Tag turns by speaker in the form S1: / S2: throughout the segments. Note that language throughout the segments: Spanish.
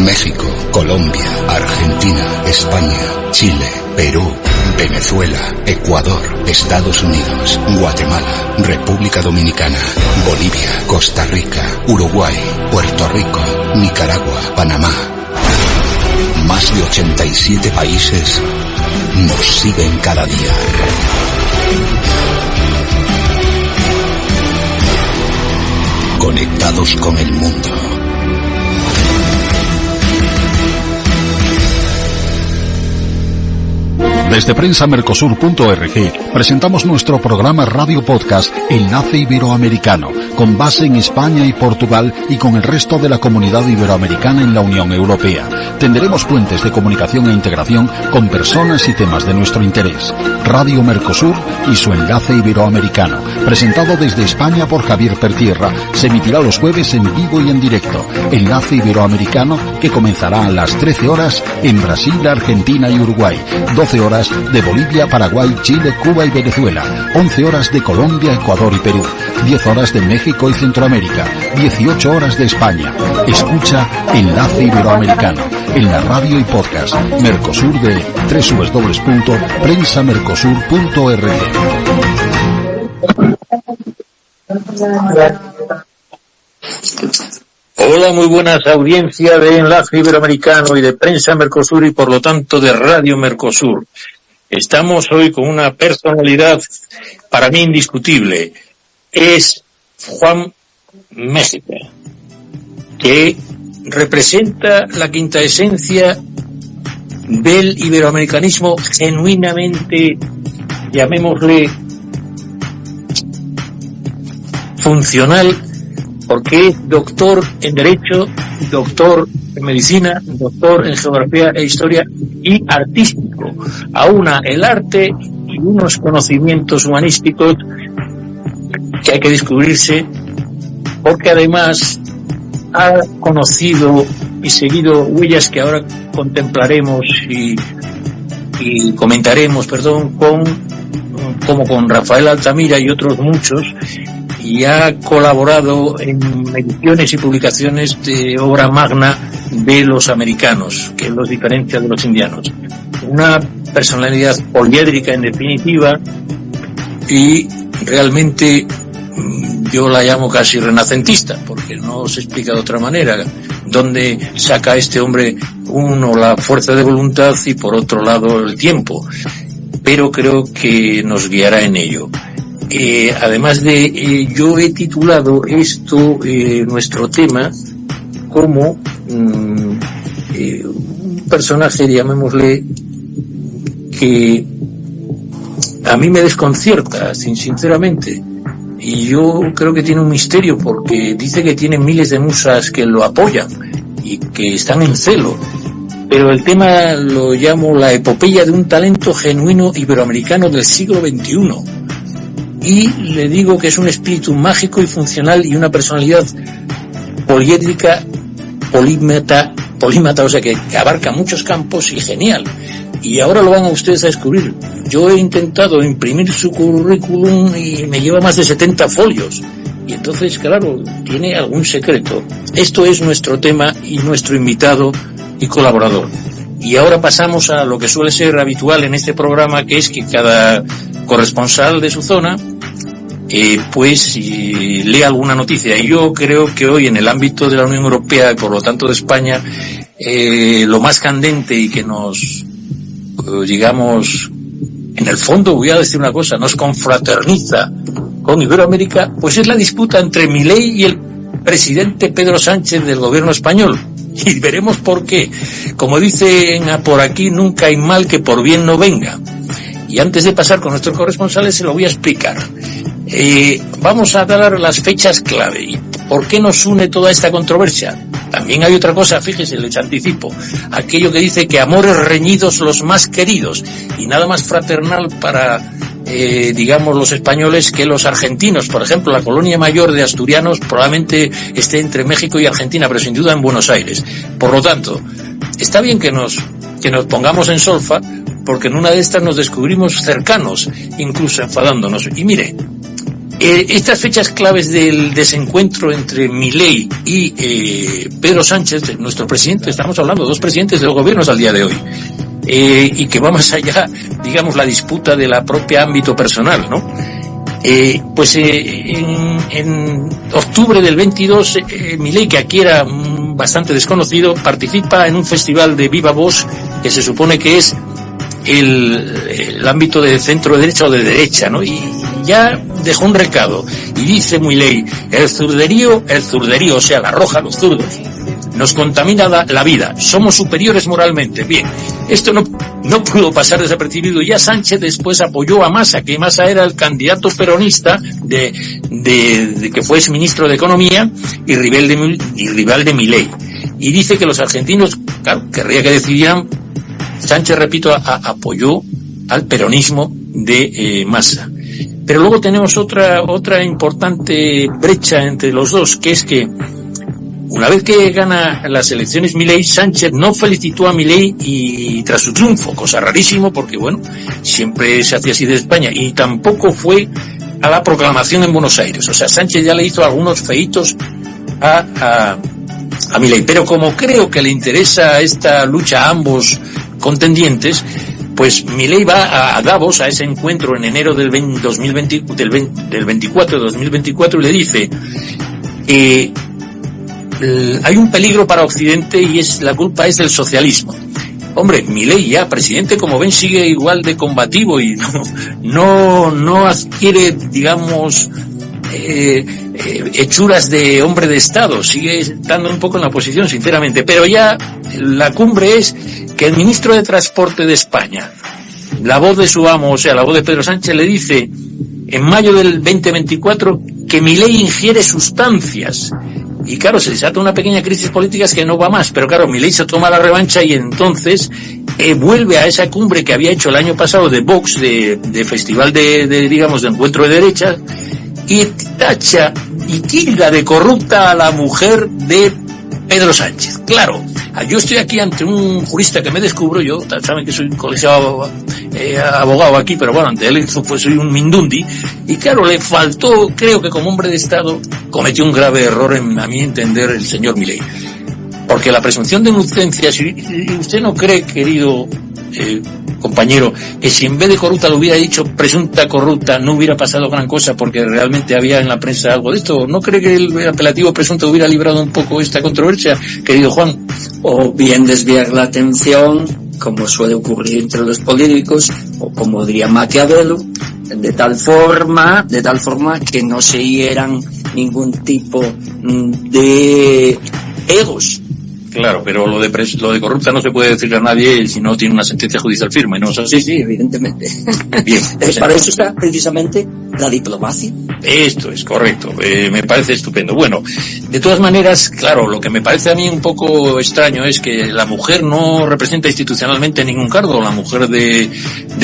S1: México, Colombia, Argentina, España, Chile, Perú, Venezuela, Ecuador, Estados Unidos, Guatemala, República Dominicana, Bolivia, Costa Rica, Uruguay, Puerto Rico, Nicaragua, Panamá. Más de 87 países nos siguen cada día. Conectados con el mundo.
S2: Desde prensamercosur.org presentamos nuestro programa Radio Podcast Enlace Iberoamericano, con base en España y Portugal y con el resto de la comunidad iberoamericana en la Unión Europea. Tenderemos puentes de comunicación e integración con personas y temas de nuestro interés. Radio Mercosur y su Enlace Iberoamericano, presentado desde España por Javier Pertierra, se emitirá los jueves en vivo y en directo. Enlace Iberoamericano, que comenzará a las 13 horas en Brasil, Argentina y Uruguay, 12 horas de Bolivia, Paraguay, Chile, Cuba y Venezuela, 11 horas de Colombia, Ecuador y Perú, 10 horas de México y Centroamérica, 18 horas de España. Escucha Enlace Iberoamericano en la radio y podcast Mercosur de www.prensamercosur.org.
S3: Hola, muy buenas audiencia de Enlace Iberoamericano y de Prensa Mercosur y por lo tanto de Radio Mercosur. Estamos hoy con una personalidad para mí indiscutible. Es Juan México, que representa la quinta esencia del iberoamericanismo genuinamente, llamémosle, funcional, porque es doctor en Derecho, doctor en Medicina, doctor en Geografía e Historia y artístico. Aúna el arte y unos conocimientos humanísticos que hay que descubrirse, porque además ha conocido y seguido huellas que ahora contemplaremos y comentaremos, como con Rafael Altamira y otros muchos, y ha colaborado en ediciones y publicaciones de obra magna de los americanos, que los diferencia de los indianos. Una personalidad poliédrica en definitiva, y realmente yo la llamo casi renacentista, porque no se explica de otra manera dónde saca este hombre, uno, la fuerza de voluntad y por otro lado el tiempo, pero creo que nos guiará en ello. Además de, yo he titulado esto, nuestro tema, como un personaje, llamémosle, que a mí me desconcierta, sinceramente. Y yo creo que tiene un misterio, porque dice que tiene miles de musas que lo apoyan y que están en celo. Pero el tema lo llamo la epopeya de un talento genuino iberoamericano del siglo XXI. Y le digo que es un espíritu mágico y funcional y una personalidad poliédrica, polímata, o sea que abarca muchos campos y genial. Y ahora lo van a ustedes a descubrir. Yo he intentado imprimir su currículum y me lleva más de 70 folios. Y entonces, claro, tiene algún secreto. Esto es nuestro tema y nuestro invitado y colaborador. Y ahora pasamos a lo que suele ser habitual en este programa, que es que cada corresponsal de su zona lea alguna noticia. Y yo creo que hoy, en el ámbito de la Unión Europea y por lo tanto de España, lo más candente y que nos, digamos, en el fondo, voy a decir una cosa, nos confraterniza con Iberoamérica, pues es la disputa entre Milei y el presidente Pedro Sánchez del gobierno español. Y veremos por qué. Como dicen por aquí, nunca hay mal que por bien no venga. Y antes de pasar con nuestros corresponsales se lo voy a explicar. Vamos a dar las fechas clave. ¿Y por qué nos une toda esta controversia? También hay otra cosa, fíjese, les anticipo. Aquello que dice que amores reñidos los más queridos. Y nada más fraternal para, digamos, los españoles que los argentinos. Por ejemplo, la colonia mayor de asturianos probablemente esté entre México y Argentina, pero sin duda en Buenos Aires. Por lo tanto, está bien que nos pongamos en solfa, porque en una de estas nos descubrimos cercanos, incluso enfadándonos. Y mire, Estas fechas claves del desencuentro entre Milei y Pedro Sánchez, nuestro presidente, estamos hablando de dos presidentes de los gobiernos al día de hoy, y que va más allá, digamos, la disputa de la propia ámbito personal, ¿no? En octubre del 22, Milei, que aquí era bastante desconocido, participa en un festival de Viva Voz que se supone que es el ámbito de centro derecha o de derecha, ¿no? Y ya dejó un recado y dice Milei: el zurderío, o sea, la roja, los zurdos, nos contamina la vida, somos superiores moralmente. Bien, esto no pudo pasar desapercibido. Ya Sánchez después apoyó a Massa, que Massa era el candidato peronista de que fue ministro de Economía y rival de Milei. Y dice que los argentinos, claro, querría que decidieran. Sánchez, repito, apoyó al peronismo de Massa. Pero luego tenemos otra importante brecha entre los dos, que es que una vez que gana las elecciones Milei, Sánchez no felicitó a Milei y tras su triunfo, cosa rarísimo porque, bueno, siempre se hacía así de España, y tampoco fue a la proclamación en Buenos Aires. O sea, Sánchez ya le hizo algunos feitos a Milei. Pero como creo que le interesa esta lucha a ambos contendientes, pues Milei va a Davos, a ese encuentro en enero del 24 de 2024, y le dice: hay un peligro para Occidente y la culpa es del socialismo. Hombre, Milei ya, presidente, como ven, sigue igual de combativo y no adquiere, digamos, hechuras de hombre de Estado, sigue estando un poco en la oposición, sinceramente. Pero ya la cumbre es que el ministro de Transporte de España, la voz de su amo, o sea, la voz de Pedro Sánchez, le dice en mayo del 2024 que Milei ingiere sustancias. Y claro, se desata una pequeña crisis política que no va más, pero claro, Milei se toma la revancha y entonces vuelve a esa cumbre que había hecho el año pasado de Vox, de festival digamos, de encuentro de derechas, y tacha y tilda de corrupta a la mujer de Pedro Sánchez. Claro, yo estoy aquí ante un jurista que me descubro, yo, saben que soy colegiado abogado aquí, pero bueno, ante él pues soy un mindundi, y claro, le faltó, creo que como hombre de Estado, cometió un grave error, a mi entender, el señor Milei. Porque la presunción de inocencia, si usted no cree, querido compañero, que si en vez de corrupta lo hubiera dicho presunta corrupta, no hubiera pasado gran cosa porque realmente había en la prensa algo de esto, ¿no cree que el apelativo presunto hubiera librado un poco esta controversia, querido Juan?
S4: O bien desviar la atención, como suele ocurrir entre los políticos, o como diría Maquiavelo, de tal forma que no se hieran ningún tipo de egos.
S3: Claro, pero lo de corrupta no se puede decirle a nadie si no tiene una sentencia judicial firme, ¿no es así?
S4: Sí, evidentemente.
S3: Bien. Pues
S4: para eso está precisamente la diplomacia.
S3: Esto es correcto, me parece estupendo. Bueno, de todas maneras, claro, lo que me parece a mí un poco extraño es que la mujer no representa institucionalmente ningún cargo, la mujer de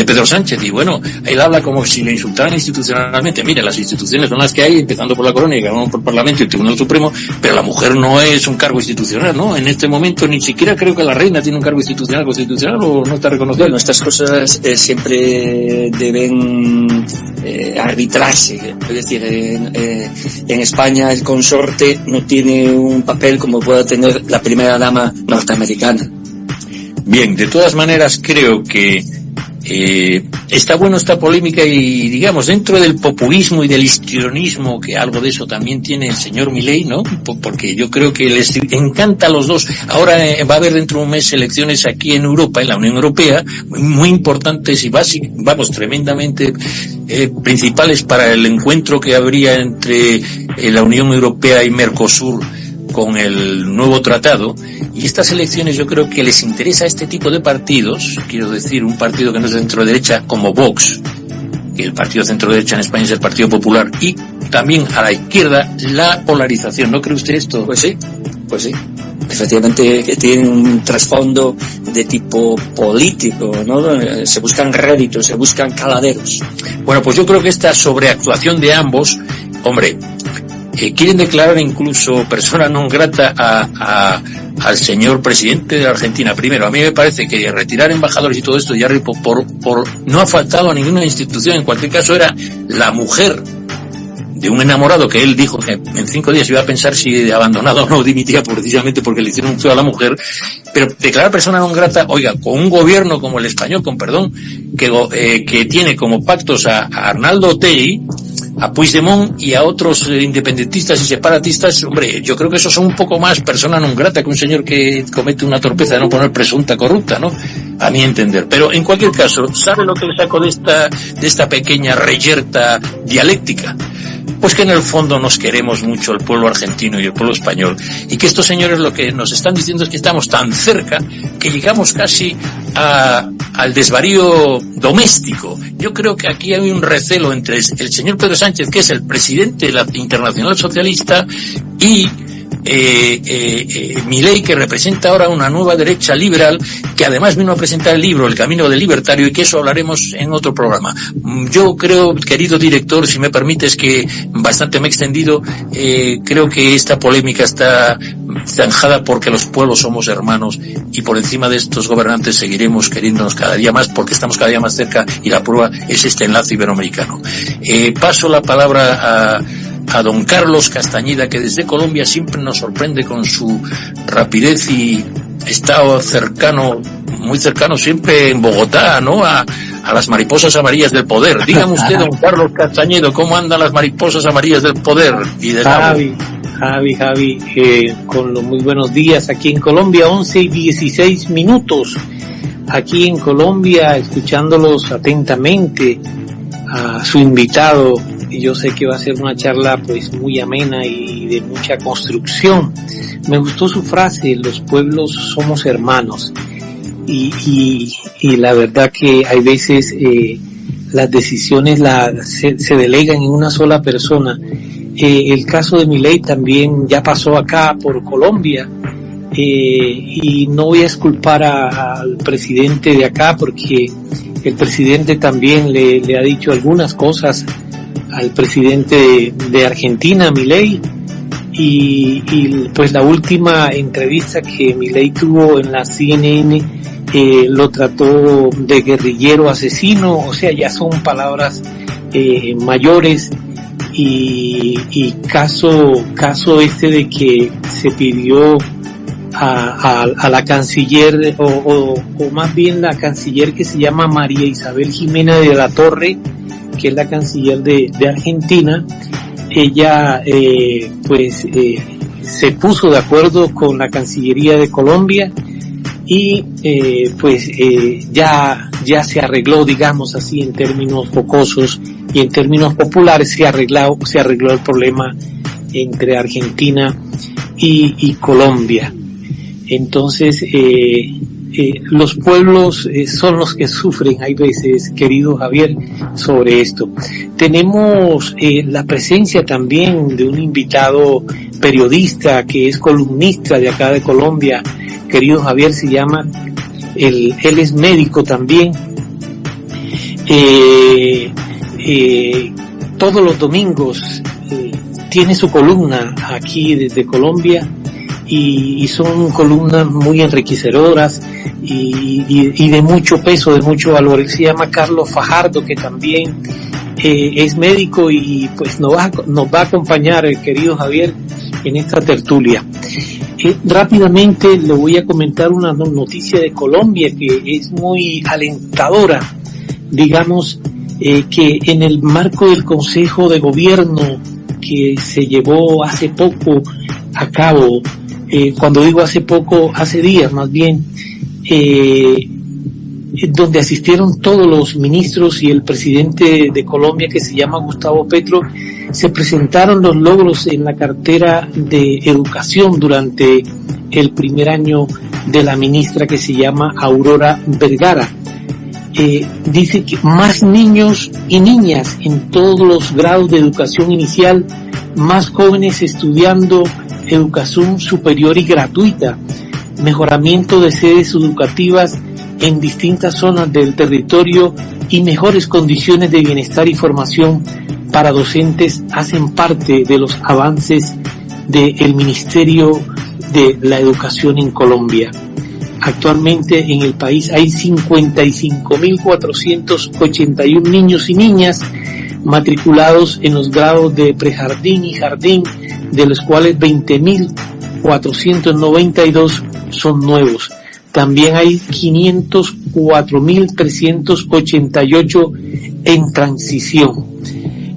S3: Pedro Sánchez, y bueno, él habla como si le insultaran institucionalmente. Mire, las instituciones son las que hay, empezando por la Corona y ganando por el Parlamento y el Tribunal Supremo, pero la mujer no es un cargo institucional, ¿no? En este momento ni siquiera creo que la reina tiene un cargo constitucional o no está reconocido.
S4: Bueno, estas cosas siempre deben arbitrarse. Es decir, en España el consorte no tiene un papel como pueda tener la primera dama norteamericana.
S3: Bien, de todas maneras creo que está bueno esta polémica y, digamos, dentro del populismo y del histrionismo, que algo de eso también tiene el señor Milei, ¿no? Porque yo creo que les encanta a los dos. Ahora va a haber dentro de un mes elecciones aquí en Europa, en la Unión Europea, muy importantes y vamos, tremendamente principales para el encuentro que habría entre la Unión Europea y Mercosur con el nuevo tratado. Y estas elecciones yo creo que les interesa a este tipo de partidos, quiero decir, un partido que no es de centro-derecha como Vox, que el partido centro-derecha en España es el Partido Popular, y también a la izquierda la polarización. ¿No cree usted esto?
S4: Pues sí. Efectivamente que tiene un trasfondo de tipo político, ¿no? Se buscan réditos, se buscan caladeros.
S3: Bueno, pues yo creo que esta sobreactuación de ambos, hombre, quieren declarar incluso persona non grata al señor presidente de Argentina. Primero, a mí me parece que retirar embajadores y todo esto ya no ha faltado a ninguna institución. En cualquier caso, era la mujer de un enamorado que él dijo que en 5 días iba a pensar si abandonado o no dimitía precisamente porque le hicieron un feo a la mujer, pero declarar persona non grata, oiga, con un gobierno como el español, con perdón, que tiene como pactos a Arnaldo Otegi, a Puigdemont y a otros independentistas y separatistas, hombre, yo creo que esos son un poco más persona non grata que un señor que comete una torpeza de no poner presunta corrupta, ¿no? A mi entender. Pero en cualquier caso, ¿sabe lo que le saco de esta pequeña reyerta dialéctica? Pues que en el fondo nos queremos mucho el pueblo argentino y el pueblo español, y que estos señores lo que nos están diciendo es que estamos tan cerca que llegamos casi al desvarío doméstico. Yo creo que aquí hay un recelo entre el señor Pedro Sánchez, que es el presidente de la Internacional Socialista, y Milei, que representa ahora una nueva derecha liberal, que además vino a presentar el libro El Camino del Libertario, y que eso hablaremos en otro programa. Yo creo, querido director, si me permites, que bastante me he extendido, creo que esta polémica está zanjada porque los pueblos somos hermanos, y por encima de estos gobernantes seguiremos queriéndonos cada día más porque estamos cada día más cerca, y la prueba es este enlace iberoamericano. Paso la palabra a don Carlos Castañeda, que desde Colombia siempre nos sorprende con su rapidez y está muy cercano siempre en Bogotá, ¿no? A las mariposas amarillas del poder. Dígame usted, don Carlos Castañeda, ¿cómo andan las mariposas amarillas del poder? Y de
S5: Javi, con los muy buenos días aquí en Colombia, 11:16. Aquí en Colombia, escuchándolos atentamente a su invitado. Y yo sé que va a ser una charla pues muy amena y de mucha construcción. Me gustó su frase, los pueblos somos hermanos, y la verdad que hay veces las decisiones se delegan en una sola persona. El caso de Milei también ya pasó acá por Colombia, y no voy a exculpar al presidente de acá, porque el presidente también le ha dicho algunas cosas al presidente de Argentina, Milei, y pues la última entrevista que Milei tuvo en la CNN lo trató de guerrillero asesino, o sea, ya son palabras mayores, y caso este de que se pidió a la canciller, o más bien la canciller que se llama María Isabel Jiménez de la Torre, que es la canciller de Argentina. Ella se puso de acuerdo con la Cancillería de Colombia, y ya se arregló, digamos así, en términos jocosos y en términos populares, se arregló el problema entre Argentina y Colombia. Entonces los pueblos son los que sufren, hay veces, querido Javier, sobre esto. Tenemos la presencia también de un invitado periodista que es columnista de acá de Colombia, querido Javier, se llama, él es médico también. Todos los domingos tiene su columna aquí desde Colombia, y son columnas muy enriquecedoras y de mucho peso, de mucho valor. Él se llama Carlos Fajardo, que también es médico, y pues nos va a acompañar el querido Javier en esta tertulia. Rápidamente le voy a comentar una noticia de Colombia que es muy alentadora. Digamos que en el marco del Consejo de Gobierno que se llevó hace poco a cabo, cuando digo hace poco, hace días más bien, donde asistieron todos los ministros y el presidente de Colombia, que se llama Gustavo Petro, se presentaron los logros en la cartera de educación durante el primer año de la ministra, que se llama Aurora Vergara. Dice que más niños y niñas en todos los grados de educación inicial, más jóvenes estudiando educación superior y gratuita, mejoramiento de sedes educativas en distintas zonas del territorio y mejores condiciones de bienestar y formación para docentes hacen parte de los avances del Ministerio de la Educación en Colombia. Actualmente en el país hay 55.481 niños y niñas matriculados en los grados de prejardín y jardín, de los cuales 20.492 son nuevos. También hay 504.388 en transición.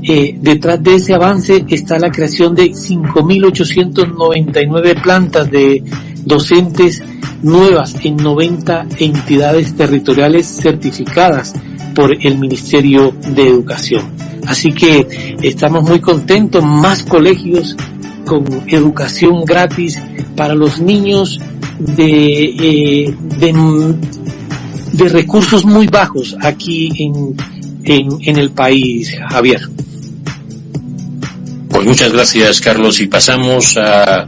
S5: Detrás de ese avance está la creación de 5.899 plantas de docentes nuevas en 90 entidades territoriales certificadas por el Ministerio de Educación. Así que estamos muy contentos, más colegios con educación gratis para los niños de recursos muy bajos aquí en el país, Javier.
S3: Pues muchas gracias, Carlos, y pasamos a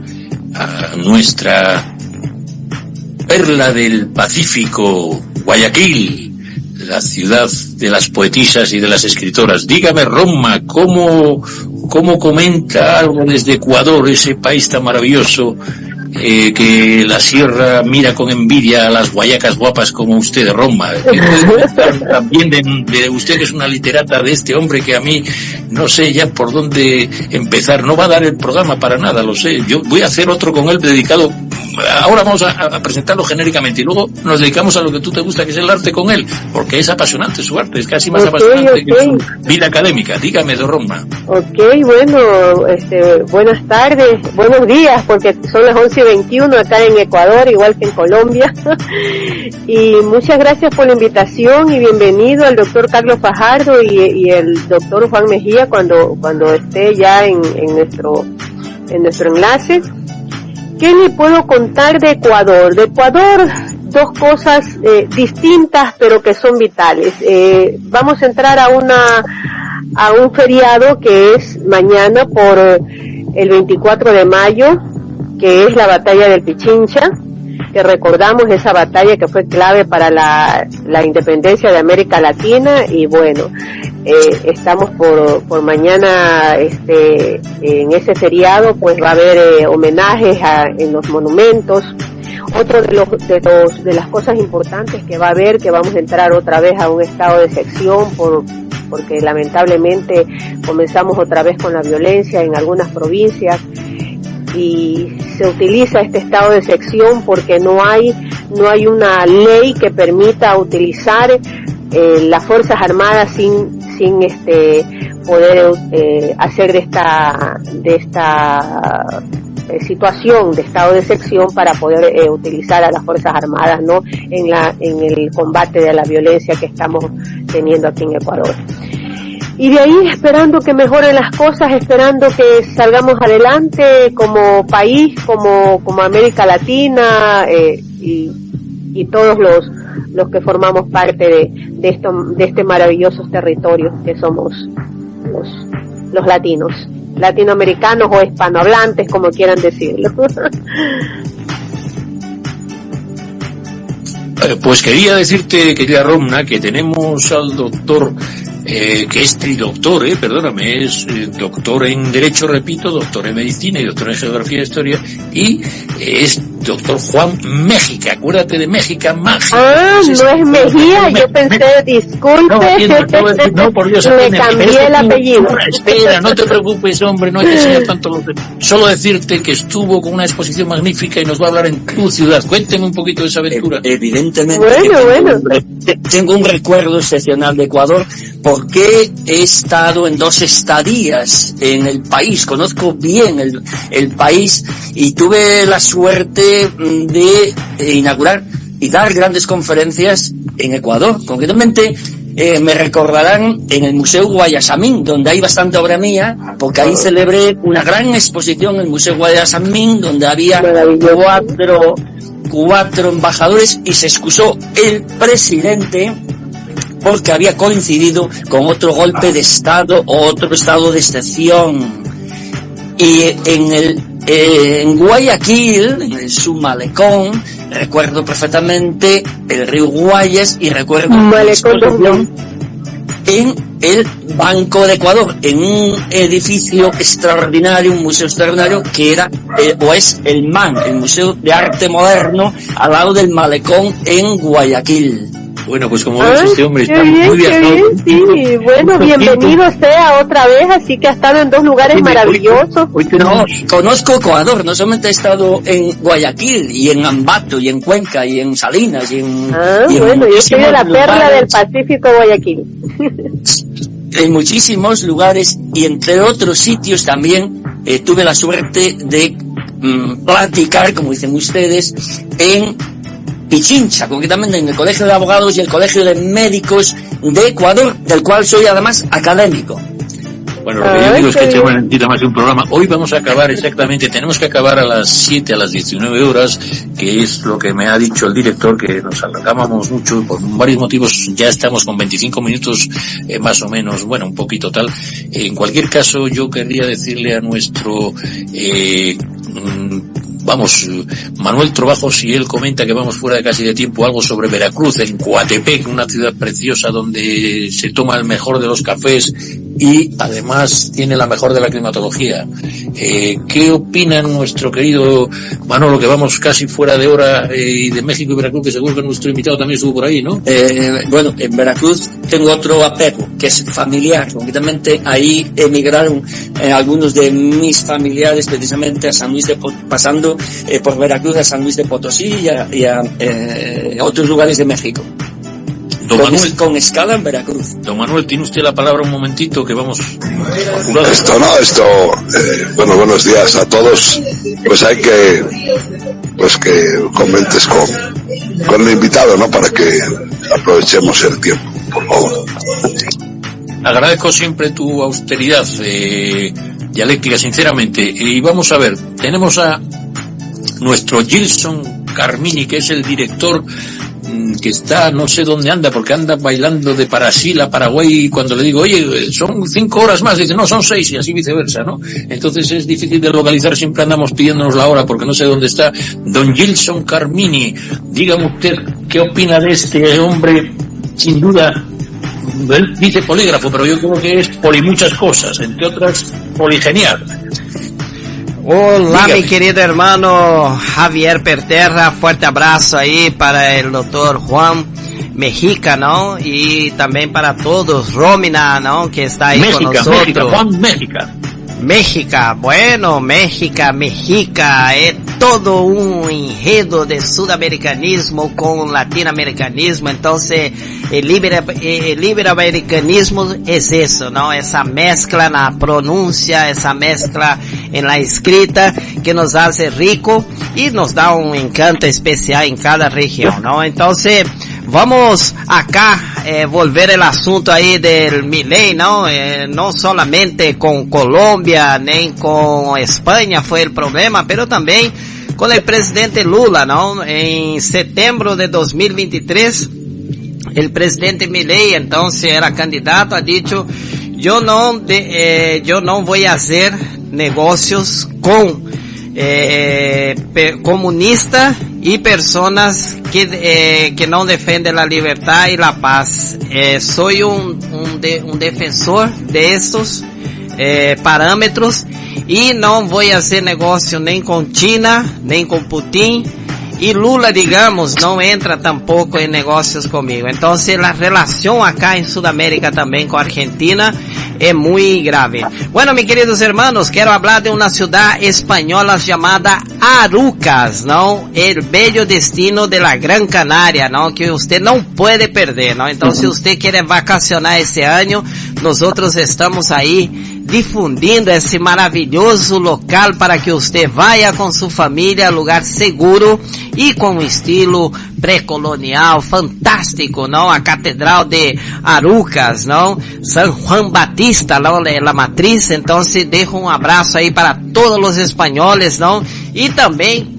S3: nuestra perla del Pacífico, Guayaquil, la ciudad de las poetisas y de las escritoras. Dígame, Roma, ¿cómo comenta algo desde Ecuador, ese país tan maravilloso, que la sierra mira con envidia a las guayacas guapas como usted, Roma? También de usted, que es una literata, de este hombre que a mí no sé ya por dónde empezar. No va a dar el programa para nada, lo sé. Yo voy a hacer otro con él dedicado. Ahora vamos a presentarlo genéricamente y luego nos dedicamos a lo que tú te gusta, que es el arte con él, porque es apasionante su arte, es casi más apasionante que su vida académica. Dígame, don Roma.
S6: Bueno, buenas tardes, buenos días, porque son las 11:21 acá en Ecuador, igual que en Colombia. Y muchas gracias por la invitación y bienvenido al doctor Carlos Fajardo y el doctor Juan Mejía cuando esté ya en nuestro enlace. ¿Qué le puedo contar de Ecuador? De Ecuador, dos cosas distintas pero que son vitales. Vamos a entrar a un feriado que es mañana por el 24 de mayo, que es la batalla del Pichincha, que recordamos esa batalla que fue clave para la independencia de América Latina. Y bueno, estamos por mañana en ese feriado, pues va a haber homenajes en los monumentos. Otro de las cosas importantes que va a haber, que vamos a entrar otra vez a un estado de excepción porque lamentablemente comenzamos otra vez con la violencia en algunas provincias, y se utiliza este estado de excepción porque no hay una ley que permita utilizar las Fuerzas Armadas sin poder hacer de esta situación de estado de excepción para poder utilizar a las Fuerzas Armadas, ¿no?, en el combate de la violencia que estamos teniendo aquí en Ecuador. Y de ahí esperando que mejoren las cosas, esperando que salgamos adelante como país, como América Latina, y todos los que formamos parte de este maravilloso territorio que somos los latinos, latinoamericanos o hispanohablantes, como quieran decirlo.
S3: Pues quería decirte, querida Romna, que tenemos al doctor, que es tridoctor, perdóname, es doctor en Derecho, repito, doctor en Medicina y doctor en Geografía e Historia, y es doctor Juan Méjica. Acuérdate de Méjica, mágica.
S6: No es Mejía, yo pensé, disculpe.
S3: No, por Dios,
S6: le cambié el apellido.
S3: Espera, no te preocupes, hombre, no hay que enseñar tanto. Solo decirte que estuvo con una exposición magnífica y nos va a hablar en tu ciudad. Cuénteme un poquito de esa aventura.
S4: Evidentemente,
S6: bueno.
S4: Tengo un recuerdo excepcional de Ecuador, porque he estado en 2 estadías en el país, conozco bien el país, y tuve la suerte de inaugurar y dar grandes conferencias en Ecuador. Concretamente, me recordarán en el Museo Guayasamín, donde hay bastante obra mía, porque ahí celebré una gran exposición en el Museo Guayasamín, donde había 4 embajadores, y se excusó el presidente porque había coincidido con otro golpe de Estado o otro estado de excepción. Y en Guayaquil, en su malecón, recuerdo perfectamente el río Guayas, y recuerdo la exposición en el Banco de Ecuador, en un edificio extraordinario, un museo extraordinario que era o es el MAN, el Museo de Arte Moderno, al lado del malecón en Guayaquil.
S3: Bueno, pues como ves, este hombre está
S6: bien,
S3: muy viajado.
S6: Sí, bueno, bienvenido sea otra vez, así que ha estado en 2 lugares maravillosos.
S3: Hoy tenemos...
S4: Conozco Ecuador, no solamente he estado en Guayaquil, y en Ambato, y en Cuenca, y en Salinas, y en...
S6: bueno, yo soy de la perla del Pacífico, Guayaquil.
S4: En muchísimos lugares, y entre otros sitios también tuve la suerte de platicar, como dicen ustedes, en Pichincha, concretamente en el Colegio de Abogados y el Colegio de Médicos de Ecuador, del cual soy además académico.
S3: Bueno, lo que yo digo es que tenemos necesita más de un programa. Hoy vamos a acabar exactamente, tenemos que acabar a las 7, a las 19 horas, que es lo que me ha dicho el director, que nos alargábamos mucho, por varios motivos ya estamos con 25 minutos más o menos, bueno, un poquito tal. En cualquier caso, yo querría decirle a nuestro... Manuel Trovajo, si él comenta que vamos fuera de casi de tiempo, algo sobre Veracruz, en Coatepec, una ciudad preciosa donde se toma el mejor de los cafés y además tiene la mejor de la climatología. ¿Qué opina nuestro querido Manolo, que vamos casi fuera de hora, y de México y Veracruz, que seguro que nuestro invitado también estuvo por ahí, ¿no?
S4: Bueno, en Veracruz tengo otro apego, que es familiar. Concretamente ahí emigraron algunos de mis familiares precisamente a San Luis de pasando por Veracruz a San Luis de Potosí y a otros lugares de México.
S3: Don Manuel,
S4: con escala en Veracruz.
S3: Don Manuel, tiene usted la palabra un momentito, que vamos
S7: bueno, buenos días a todos. Pues hay que comentes con el invitado, ¿no? Para que aprovechemos el tiempo, por favor.
S3: Agradezco siempre tu austeridad dialéctica, sinceramente. Y vamos a ver, tenemos a nuestro Gilson Carmini, que es el director, que está, no sé dónde anda, porque anda bailando de Brasil a Paraguay, y cuando le digo, oye, son 5 horas más, dice, no, son 6, y así viceversa, ¿no? Entonces es difícil de localizar, siempre andamos pidiéndonos la hora, porque no sé dónde está. Don Gilson Carmini, dígame usted, ¿qué opina de este hombre? Sin duda, él dice polígrafo, pero yo creo que es muchas cosas, entre otras, poligenial.
S8: Hola, mi querido hermano Javier Perterra, fuerte abrazo ahí para el doctor Juan Mexica, ¿no? Y también para todos, Romina, ¿no? Que está ahí con nosotros.
S3: Juan Mexica.
S8: México, bueno, Mexica, es todo un enredo de sudamericanismo con latinoamericanismo. Entonces el iberoamericanismo es eso, ¿no? Esa mezcla en la pronuncia, esa mezcla en la escrita que nos hace rico y nos da un encanto especial en cada región, ¿no? Entonces vamos acá volver el asunto ahí del Milei, ¿no? No solamente con Colombia, ni con España fue el problema, pero también con el presidente Lula, ¿no? En septiembre de 2023, el presidente Milei, entonces era candidato, ha dicho, yo no voy a hacer negocios con comunistas y personas que no defienden la libertad y la paz. Soy un defensor de esos parámetros y no voy a hacer negocio ni con China, ni con Putin, y Lula, digamos, no entra tampoco en negocios conmigo. Entonces la relación acá en Sudamérica también con Argentina es muy grave. Bueno, mis queridos hermanos, quiero hablar de una ciudad española llamada Arucas, ¿no? El bello destino de la Gran Canaria, ¿no? Que usted no puede perder, ¿no? Entonces, si usted quiere vacacionar ese año, nosotros estamos ahí difundindo esse maravilhoso local para que usted vaya con su familia, lugar seguro e com um estilo pré-colonial fantástico, não? A Catedral de Arucas, não? San Juan Batista, não? La matriz. Então, se dejo um abraço aí para todos os espanhóis, não? E também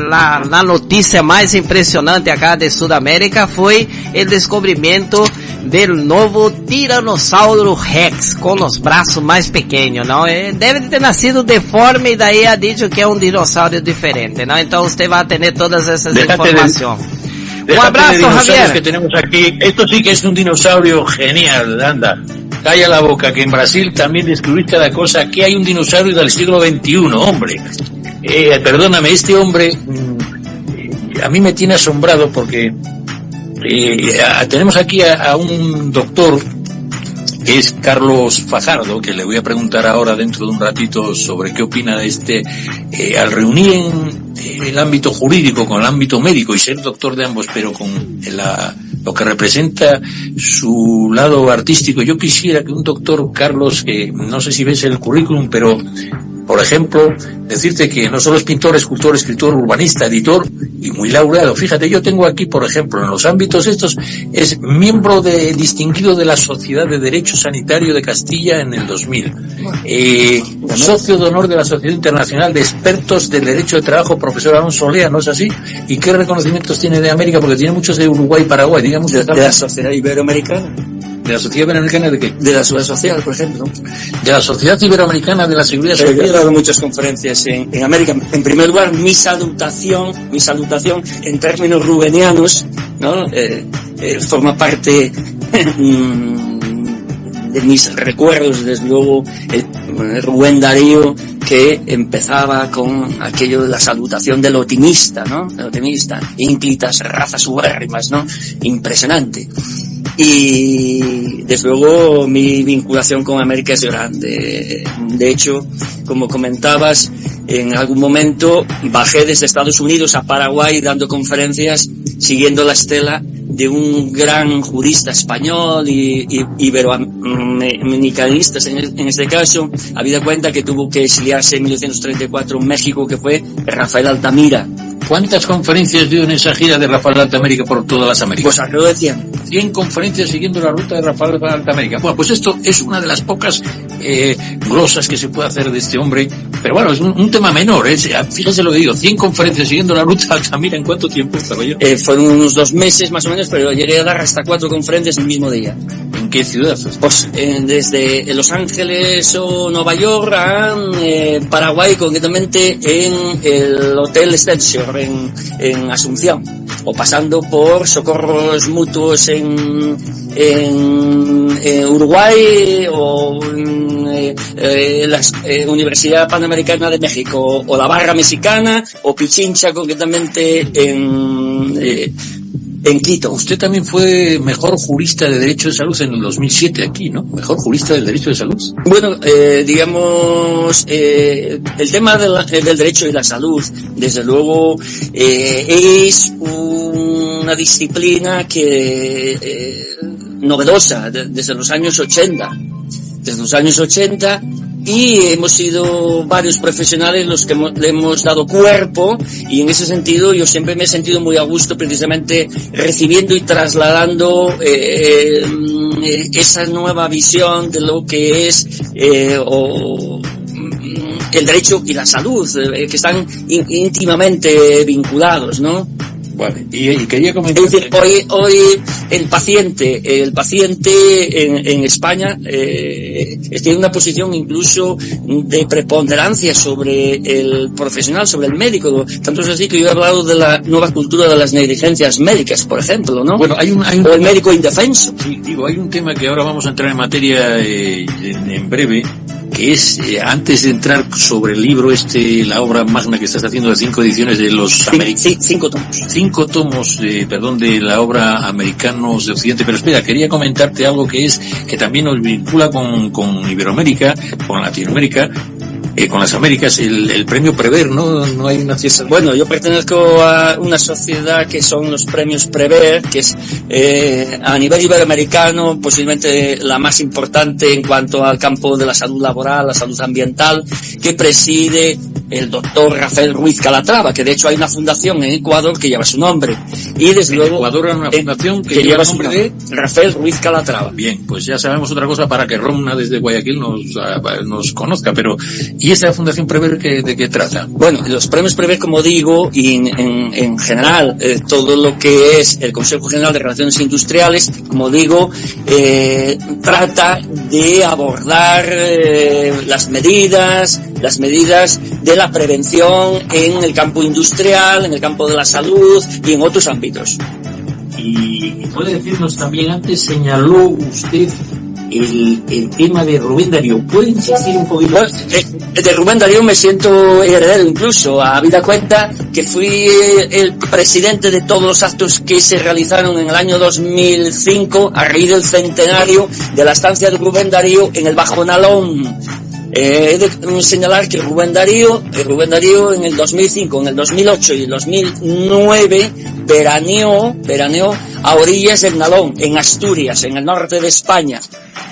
S8: la notícia mais impressionante acá de Sudamérica foi o descobrimento del novo Tiranossauro Rex com os braços mais pequenos, não? Deve ter nascido deforme e daí ha dicho que é um dinossauro diferente, não? Então você vai ter todas essas informações. Un abrazo, Javier.
S3: Que tenemos aquí. Esto sí que es un dinosaurio genial, anda. Calla la boca, que en Brasil también descubriste la cosa, que hay un dinosaurio del siglo XXI, hombre. Perdóname, este hombre a mí me tiene asombrado porque Tenemos aquí a un doctor que es Carlos Fajardo, que le voy a preguntar ahora dentro de un ratito sobre qué opina de al reunir en el ámbito jurídico con el ámbito médico y ser doctor de ambos, pero con lo que representa su lado artístico. Yo quisiera que un doctor, Carlos, que no sé si ves el currículum, pero por ejemplo, decirte que no solo es pintor, escultor, escritor, urbanista, editor y muy laureado. Fíjate, yo tengo aquí, por ejemplo, en los ámbitos estos, es miembro distinguido de la Sociedad de Derecho Sanitario de Castilla en el 2000. Socio de honor de la Sociedad Internacional de Expertos del Derecho de Trabajo, profesor Alonso Lea, ¿no es así? ¿Y qué reconocimientos tiene de América? Porque tiene muchos de Uruguay y Paraguay, digamos.
S4: De la Sociedad Iberoamericana.
S3: ¿De la Sociedad Iberoamericana de qué?
S4: De la Seguridad Social, por ejemplo.
S3: De la Sociedad Iberoamericana de la Seguridad Social.
S4: Yo he dado muchas conferencias en América. En primer lugar, mi salutación en términos rubenianos, ¿no? Forma parte de mis recuerdos, desde luego, Rubén Darío, que empezaba con aquello de la salutación del optimista, ¿no? El optimista, ínclitas razas ubérrimas, ¿no? Impresionante. Y desde luego mi vinculación con América es grande. De hecho, como comentabas, en algún momento bajé desde Estados Unidos a Paraguay dando conferencias siguiendo la estela de un gran jurista español y iberoamericanista en este caso, habida cuenta que tuvo que exiliarse en 1934 en México, que fue Rafael Altamira.
S3: ¿Cuántas conferencias dio en esa gira de Rafael Altamira por todas las Américas?
S4: Pues alrededor de 100.
S3: 100 conferencias siguiendo la ruta de Rafael Altamira. Bueno, pues esto es una de las pocas glosas que se puede hacer de este hombre, pero bueno, es un tema menor, fíjese lo que digo, 100 conferencias siguiendo la ruta de Altamira. ¿En cuánto tiempo estaba yo?
S4: Fueron unos 2 meses más o menos, pero llegué a dar hasta 4 conferencias el mismo día.
S3: ¿En qué ciudad?
S4: Pues desde Los Ángeles o Nueva York a Paraguay, concretamente en el Hotel Excelsior en Asunción, o pasando por Socorros Mutuos en Uruguay, o la Universidad Panamericana de México, o la Barra Mexicana, o Pichincha, concretamente en Quito.
S3: Usted también fue mejor jurista de Derecho de Salud en el 2007 aquí, ¿no? Mejor jurista del Derecho de Salud.
S4: Bueno, digamos, el tema del derecho y la salud, desde luego, es una disciplina que novedosa desde los años 80. Desde los años 80, y hemos sido varios profesionales los que le hemos dado cuerpo, y en ese sentido yo siempre me he sentido muy a gusto precisamente recibiendo y trasladando esa nueva visión de lo que es el derecho y la salud, que están íntimamente vinculados, ¿no?
S3: Vale, y quería comentar.
S4: Es decir, hoy el paciente en España tiene una posición incluso de preponderancia sobre el profesional, sobre el médico. Tanto es así que yo he hablado de la nueva cultura de las negligencias médicas, por ejemplo, ¿no?
S3: Bueno, hay un
S4: o el médico indefenso.
S3: Sí, digo, hay un tema que ahora vamos a entrar en materia en breve, que es, antes de entrar sobre el libro la obra magna que estás haciendo de 5 ediciones de los americanos.
S4: 5 tomos.
S3: 5 tomos, de la obra Americanos de Occidente. Pero espera, quería comentarte algo que también nos vincula con Iberoamérica, con Latinoamérica, con las Américas, el premio Prever, ¿no? No hay una cierta...
S4: Bueno, yo pertenezco a una sociedad que son los premios Prever, que es a nivel iberoamericano posiblemente la más importante en cuanto al campo de la salud laboral, la salud ambiental, que preside el doctor Rafael Ruiz Calatrava, que de hecho hay una fundación en Ecuador que lleva su nombre. Y desde luego...
S3: Ecuador hay una fundación que lleva el nombre de
S4: Rafael Ruiz Calatrava.
S3: Bien, pues ya sabemos otra cosa para que Romna desde Guayaquil nos conozca, pero... ¿Y esa fundación Prever de qué trata?
S4: Bueno, los premios Prever, como digo, y en general, todo lo que es el Consejo General de Relaciones Industriales, como digo, trata de abordar las medidas de la prevención en el campo industrial, en el campo de la salud y en otros ámbitos.
S3: Y puede decirnos también, antes señaló usted el tema de Rubén Darío. ¿Puede insistir un poquito?
S4: Bueno, de Rubén Darío me siento heredero incluso, habida cuenta que fui el presidente de todos los actos que se realizaron en el año 2005 a raíz del centenario de la estancia de Rubén Darío en el Bajo Nalón. He de señalar que Rubén Darío en el 2005, en el 2008 y el 2009 veraneó a orillas del Nalón, en Asturias, en el norte de España.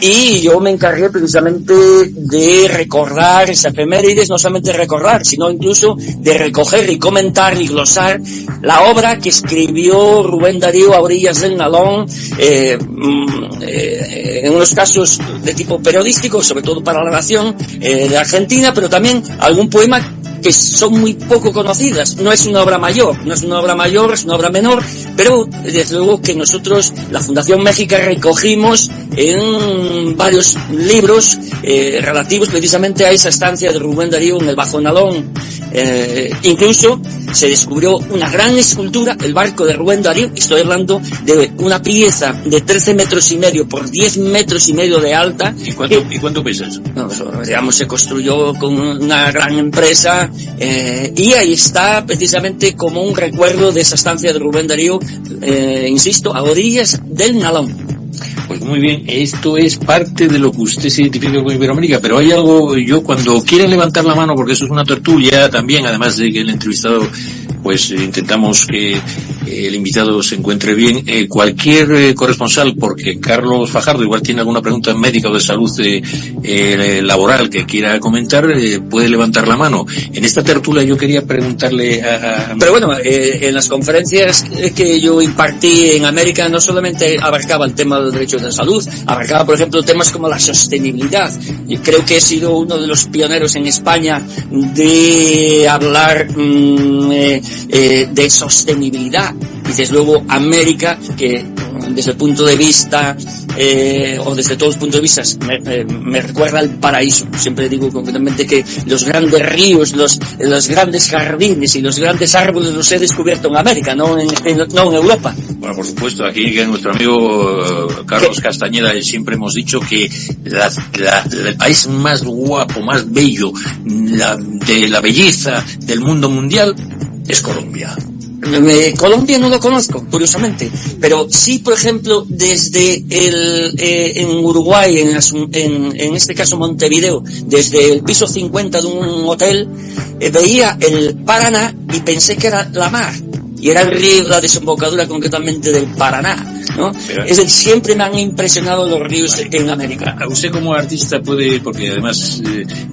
S4: Y yo me encargué precisamente de recordar esa efemérides, no solamente recordar, sino incluso de recoger y comentar y glosar la obra que escribió Rubén Darío a orillas del Nalón, en unos casos de tipo periodístico, sobre todo para la Nación de Argentina, pero también algún poema que son muy poco conocidas. No es una obra mayor, es una obra menor, pero desde luego que nosotros, la Fundación México, recogimos en varios libros relativos precisamente a esa estancia de Rubén Darío en el Bajo Nalón. Incluso se descubrió una gran escultura, el barco de Rubén Darío. Estoy hablando de una pieza de 13 metros y medio por 10 metros y medio de alta.
S3: ¿Y cuánto pesa eso?
S4: No, digamos, se construyó con una gran empresa, y ahí está precisamente como un recuerdo de esa estancia de Rubén Darío, insisto, a orillas del Nalón.
S3: Pues muy bien, esto es parte de lo que usted se identifica con Iberoamérica, pero hay algo, yo cuando quieren levantar la mano, porque eso es una tertulia también, además de que el entrevistado, pues intentamos que el invitado se encuentre bien, cualquier corresponsal, porque Carlos Fajardo igual tiene alguna pregunta médica o de salud laboral que quiera comentar, puede levantar la mano. En esta tertulia yo quería preguntarle
S4: Pero bueno, en las conferencias que yo impartí en América no solamente abarcaba el tema del derecho de salud, abarcaba, por ejemplo, temas como la sostenibilidad. Yo creo que he sido uno de los pioneros en España de hablar de sostenibilidad. Y desde luego América, que desde el punto de vista o desde todos los puntos de vista me recuerda al paraíso. Siempre digo concretamente que los grandes ríos, los grandes jardines y los grandes árboles los he descubierto en América, no en Europa.
S3: Bueno, por supuesto, aquí nuestro amigo Carlos Castañeda siempre hemos dicho que el país más guapo, más bello, de la belleza del mundo mundial es Colombia.
S4: Colombia no lo conozco, curiosamente, pero sí, por ejemplo, desde en Uruguay, en este caso Montevideo, desde el piso 50 de un hotel, veía el Paraná y pensé que era la mar. Y era el río, la desembocadura concretamente del Paraná, ¿no? Es decir, siempre me han impresionado los ríos en América.
S3: Usted como artista puede, porque además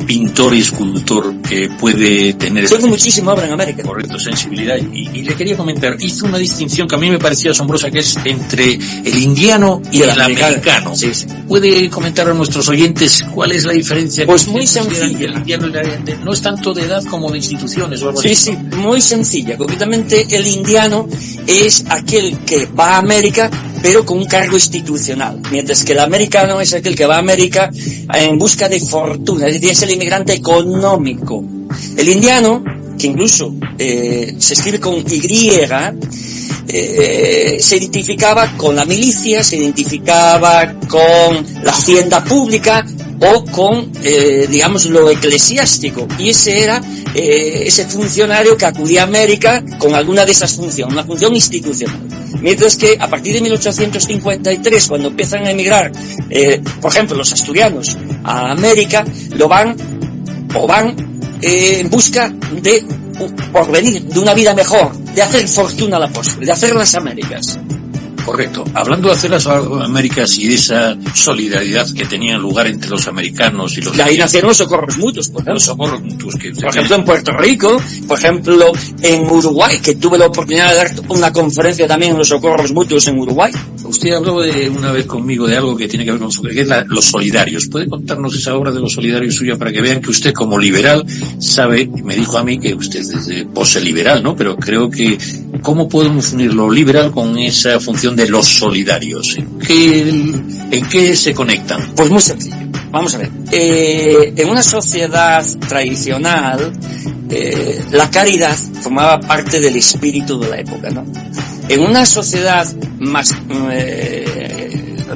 S3: pintor y escultor, puede tener...
S4: Tengo muchísima obra en América.
S3: Correcto, sensibilidad. Y le quería comentar, hizo una distinción que a mí me parecía asombrosa, que es entre el indiano y el americano.
S4: Sí, sí.
S3: ¿Puede comentar a nuestros oyentes cuál es la diferencia?
S4: Pues muy sencilla.
S3: El indiano no es tanto de edad como de instituciones o algo así.
S4: Sí, muy sencilla. Concretamente, el indiano es aquel que va a América pero con un cargo institucional, mientras que el americano es aquel que va a América en busca de fortuna, es decir, es el inmigrante económico. El indiano, que incluso se escribe con Y, se identificaba con la milicia, se identificaba con la hacienda pública o con, digamos, lo eclesiástico, y ese era ese funcionario que acudía a América con alguna de esas funciones, una función institucional. Mientras que a partir de 1853, cuando empiezan a emigrar, por ejemplo, los asturianos a América, van en busca de porvenir, de una vida mejor, de hacer fortuna a la postre, de hacer las Américas.
S3: Correcto. Hablando de hacer las Américas y de esa solidaridad que tenía lugar entre los americanos y los...
S4: Y ahí nacieron los socorros mutuos, por ejemplo.
S3: Los socorros mutuos que...
S4: Por ejemplo, en Puerto Rico, por ejemplo, en Uruguay, que tuve la oportunidad de dar una conferencia también en los socorros mutuos en Uruguay.
S3: Usted habló una vez conmigo de algo que tiene que ver con los solidarios. ¿Puede contarnos esa obra de los solidarios suya para que vean que usted como liberal sabe, me dijo a mí que usted es poseliberal, ¿no? Pero creo que ¿cómo podemos unir lo liberal con esa función de los solidarios? ¿En qué se conectan?
S4: Pues muy sencillo. Vamos a ver. En una sociedad tradicional, la caridad formaba parte del espíritu de la época, ¿no? En una sociedad más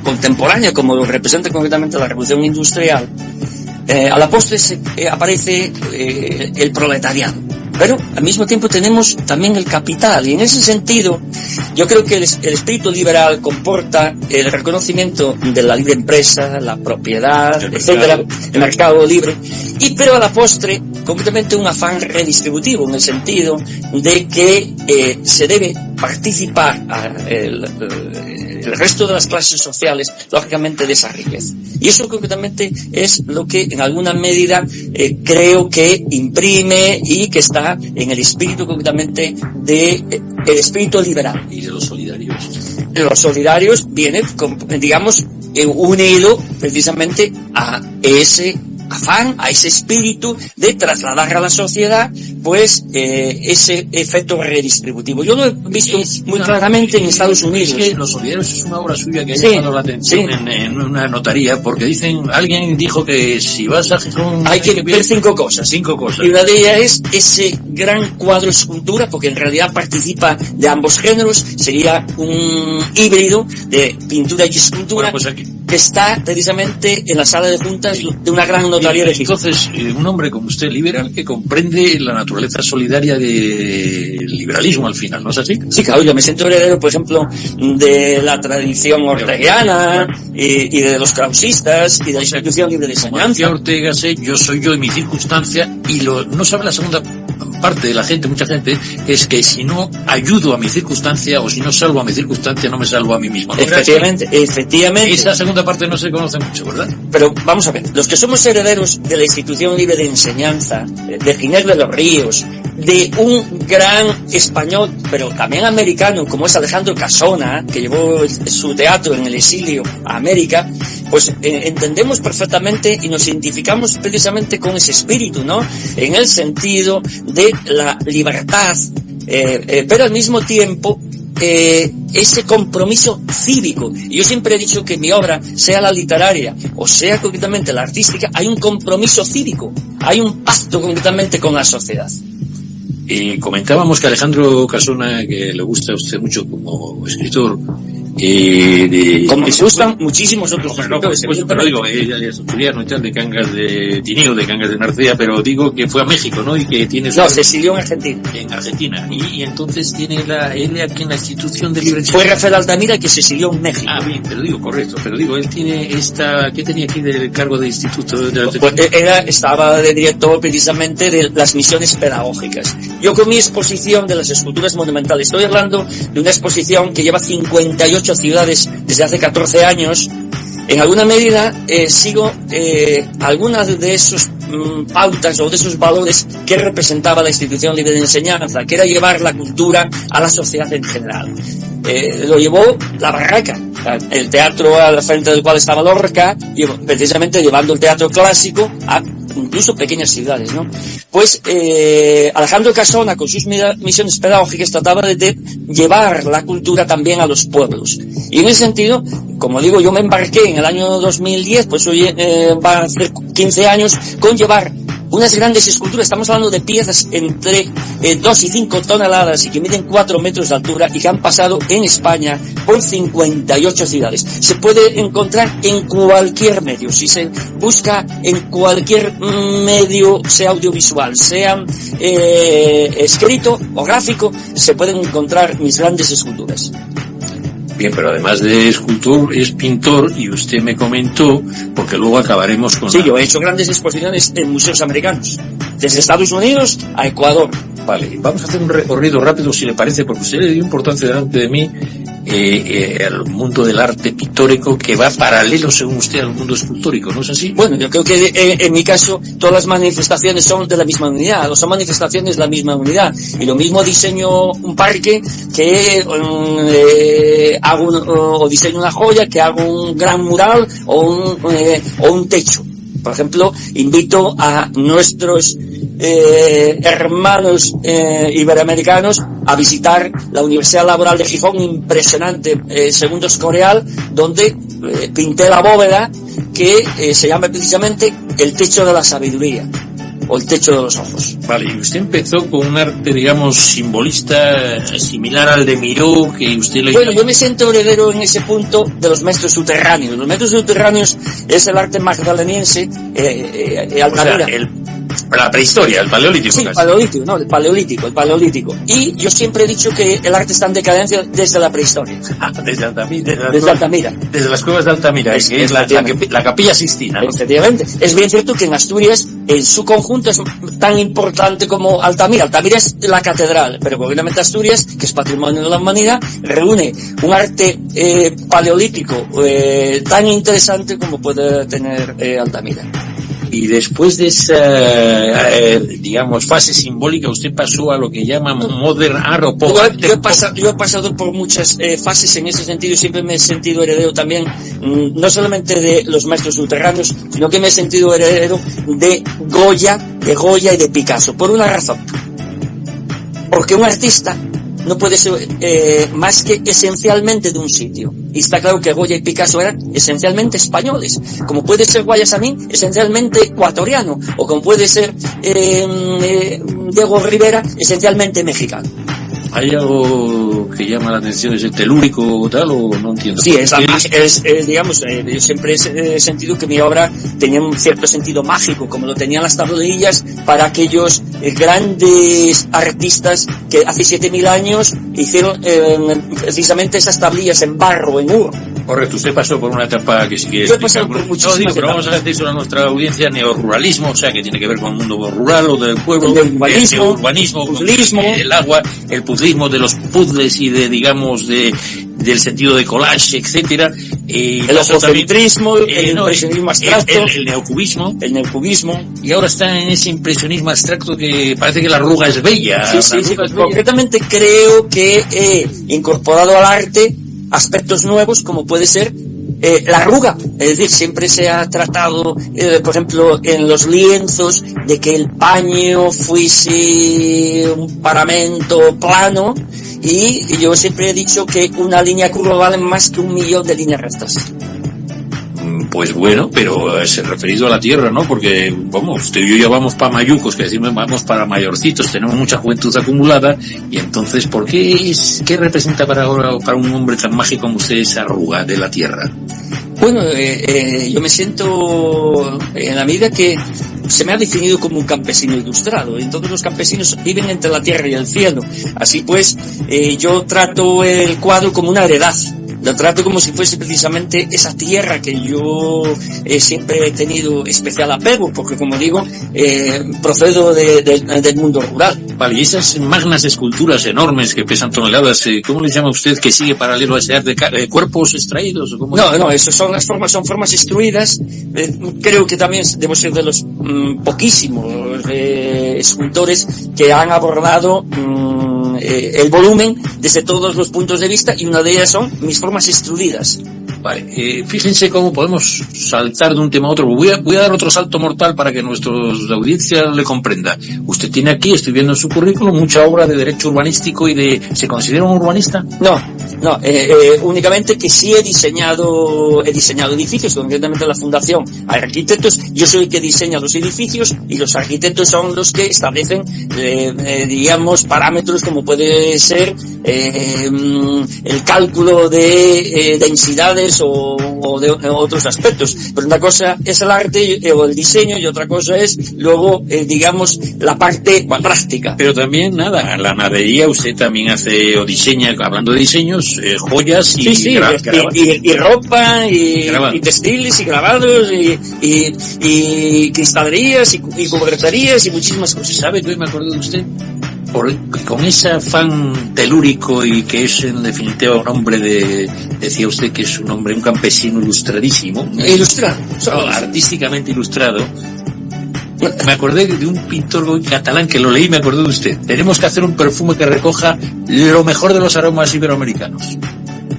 S4: contemporánea, como lo representa concretamente la Revolución Industrial, a la postre aparece el proletariado. Pero al mismo tiempo tenemos también el capital, y en ese sentido yo creo que el espíritu liberal comporta el reconocimiento de la libre empresa, la propiedad, etcétera, el mercado libre, pero a la postre concretamente un afán redistributivo, en el sentido de que se debe participar el resto de las clases sociales, lógicamente, de esa riqueza. Y eso concretamente es lo que en alguna medida creo que imprime y que está en el espíritu concretamente el espíritu liberal.
S3: ¿Y de los solidarios?
S4: Los solidarios vienen, digamos, unido precisamente a ese afán, a ese espíritu de trasladar a la sociedad pues ese efecto redistributivo. Yo lo he visto muy claramente en Estados Unidos.
S3: Es que Los Solidarios es una obra suya que ha llamado la atención en una notaría, porque alguien dijo que si vas a Gijón
S4: hay que ver 5 cosas.
S3: 5 cosas.
S4: Y una de ellas es ese gran cuadro escultura, porque en realidad participa de ambos géneros, sería un híbrido de pintura y escultura,
S3: pues
S4: que está precisamente en la sala de juntas de una gran notaría de Gijón.
S3: Entonces, un hombre como usted, liberal, que comprende la naturaleza solidaria del liberalismo al final, ¿no es así?
S4: Sí, claro, yo me siento heredero, por ejemplo, de la tradición orteguiana y de los krausistas y de la institución libre de enseñanza.
S3: Ortega sé, yo soy yo en mi circunstancia, y no sabe la segunda parte de la gente, mucha gente, es que si no ayudo a mi circunstancia o si no salvo a mi circunstancia, no me salvo a mí mismo, ¿no?
S4: Efectivamente.
S3: Esa segunda parte no se conoce mucho, ¿verdad?
S4: Pero vamos a ver, los que somos herederos de la institución libre de enseñanza, de Ginés de los Ríos, de un gran español, pero también americano, como es Alejandro Casona, que llevó su teatro en el exilio a América, pues entendemos perfectamente y nos identificamos precisamente con ese espíritu, ¿no? En el sentido de la libertad, pero al mismo tiempo ese compromiso cívico. Y yo siempre he dicho que en mi obra, sea la literaria o sea concretamente la artística, hay un compromiso cívico, hay un pacto concretamente con la sociedad.
S3: Comentábamos que Alejandro Casona, que le gusta a usted mucho como escritor, como
S4: me gustan muchísimos otros escritores,
S3: pero digo, es asturiano y tal, de Cangas de Tineo, de Cangas de Narcea, pero digo que fue a México, ¿no? Y que tiene
S4: se exilió en Argentina.
S3: En Argentina. Y entonces tiene él aquí en la institución de libre
S4: fue Rafael Altamira, que se exilió en México.
S3: Ah, bien, pero digo, correcto, pero digo, él tiene ¿qué tenía aquí del cargo de instituto?
S4: Estaba de director precisamente de las misiones pedagógicas. Yo con mi exposición de las esculturas monumentales, estoy hablando de una exposición que lleva 58 ciudades desde hace 14 años. En alguna medida sigo algunas de esos pautas o de esos valores que representaba la institución libre de enseñanza, que era llevar la cultura a la sociedad en general. Lo llevó la Barraca, el teatro al frente del cual estaba Lorca, precisamente llevando el teatro clásico a incluso pequeñas ciudades, ¿no? Pues Alejandro Casona, con sus misiones pedagógicas, trataba de llevar la cultura también a los pueblos. Y en ese sentido, como digo, yo me embarqué en el año 2010, pues hoy va a hacer 15 años, con llevar unas grandes esculturas. Estamos hablando de piezas entre 2 y 5 toneladas y que miden 4 metros de altura y que han pasado en España por 58 ciudades. Se puede encontrar en cualquier medio. Si se busca en cualquier medio, sea audiovisual, sea escrito o gráfico, se pueden encontrar mis grandes esculturas.
S3: Bien, pero además de escultor, es pintor, y usted me comentó, porque luego acabaremos con...
S4: Sí, yo he hecho grandes exposiciones en museos americanos, desde Estados Unidos a Ecuador.
S3: Vale, vamos a hacer un recorrido rápido, si le parece, porque usted le dio importancia delante de mí al mundo del arte pictórico, que va paralelo, según usted, al mundo escultórico, ¿no es así?
S4: Bueno, yo creo que en mi caso todas las manifestaciones son de la misma unidad, o son manifestaciones de la misma unidad. Y lo mismo diseño un parque que o diseño una joya, que hago un gran mural o un techo. Por ejemplo, invito a nuestros hermanos iberoamericanos a visitar la Universidad Laboral de Gijón, impresionante, segundo Escorial, donde pinté la bóveda que se llama precisamente el techo de la sabiduría. o el techo de los ojos.
S3: Vale, y usted empezó con un arte, digamos, simbolista similar al de Miró, que usted le...
S4: Bueno, yo me siento heredero en ese punto de los maestros subterráneos. Los maestros subterráneos es el arte magdaleniense, Altamira.
S3: O sea, la prehistoria, el paleolítico.
S4: Sí, el paleolítico. Y yo siempre he dicho que el arte está en decadencia desde la prehistoria.
S3: Desde Altamira. Desde las cuevas de Altamira, que es la Capilla Sixtina, ¿no?
S4: Efectivamente. Es bien cierto que en Asturias, en su conjunto, es tan importante como Altamira. Altamira es la catedral, pero obviamente Asturias, que es patrimonio de la humanidad, reúne un arte paleolítico tan interesante como puede tener Altamira.
S3: Y después de esa, digamos, fase simbólica, usted pasó a lo que llaman modern art o pop.
S4: Yo he pasado por muchas fases en ese sentido y siempre me he sentido heredero también, no solamente de los maestros subterráneos, sino que me he sentido heredero de Goya y de Picasso, por una razón. Porque un artista no puede ser más que esencialmente de un sitio. Y está claro que Goya y Picasso eran esencialmente españoles, como puede ser Guayasamín esencialmente ecuatoriano, o como puede ser Diego Rivera esencialmente mexicano.
S3: ¿Hay algo que llama la atención, ese telúrico o tal, o no entiendo?
S4: Sí, digamos, yo siempre he sentido que mi obra tenía un cierto sentido mágico, como lo tenían las tablillas para aquellos grandes artistas que hace 7.000 años hicieron precisamente esas tablillas en barro, en uro.
S3: Correcto, usted pasó por una etapa que sí que...
S4: Yo he pasado por muchísimas etapas.
S3: Pero vamos a decir a nuestra audiencia neoruralismo, o sea, que tiene que ver con el mundo rural o del pueblo,
S4: el urbanismo,
S3: puzzlismo, el agua, el puzzlismo de los puzzles y de, digamos, del sentido de collage, etcétera.
S4: El ojocentrismo, el impresionismo abstracto,
S3: el neocubismo.
S4: El neocubismo.
S3: Y ahora está en ese impresionismo abstracto que parece que la arruga es bella.
S4: Sí. Concretamente creo que he incorporado al arte aspectos nuevos, como puede ser la arruga. Es decir, siempre se ha tratado, por ejemplo, en los lienzos, de que el paño fuese un paramento plano, y yo siempre he dicho que una línea curva vale más que 1.000.000 de líneas rectas.
S3: Pues bueno, pero es referido a la tierra, ¿no? Porque, vamos, usted y yo ya vamos para mayucos, que decimos vamos para mayorcitos, tenemos mucha juventud acumulada, y entonces, ¿qué representa para un hombre tan mágico como usted esa arruga de la tierra?
S4: Bueno, yo me siento, en la medida que se me ha definido como un campesino ilustrado, entonces los campesinos viven entre la tierra y el cielo. Así pues, yo trato el cuadro como una heredad. Lo trato como si fuese precisamente esa tierra que yo siempre he tenido especial apego, porque como digo, procedo del mundo rural.
S3: Vale, y esas magnas esculturas enormes que pesan toneladas, ¿cómo les llama usted que sigue paralelo a ese arte? ¿Cuerpos extraídos? ¿O cómo?
S4: No, eso son formas extruidas. Creo que también debo ser de los poquísimos escultores que han abordado el volumen desde todos los puntos de vista, y una de ellas son mis formas extruidas.
S3: Vale, fíjense cómo podemos saltar de un tema a otro. Voy a dar otro salto mortal para que nuestra audiencia le comprenda. Usted tiene aquí, estoy viendo en su currículum, mucha obra de derecho urbanístico y ¿se considera un urbanista?
S4: No, únicamente que sí he diseñado edificios, concretamente la Fundación hay arquitectos, yo soy el que diseña los edificios y los arquitectos son los que establecen, digamos, parámetros como puede ser el cálculo de densidades o de otros aspectos. Pero una cosa es el arte o el diseño y otra cosa es luego, digamos, la parte práctica.
S3: Pero también, la nadería, usted también hace o diseña, hablando de diseños, joyas y...
S4: Sí, y ropa, y textiles, y grabados, y cristalerías, y cuberterías, y muchísimas cosas.
S3: ¿Sabe que hoy me acuerdo de usted? Con ese afán telúrico y que es en definitiva un hombre decía usted que es un campesino ilustradísimo.
S4: Ilustrado.
S3: Artísticamente ilustrado. Me acordé de un pintor catalán que lo leí y me acordé de usted. Tenemos que hacer un perfume que recoja lo mejor de los aromas iberoamericanos.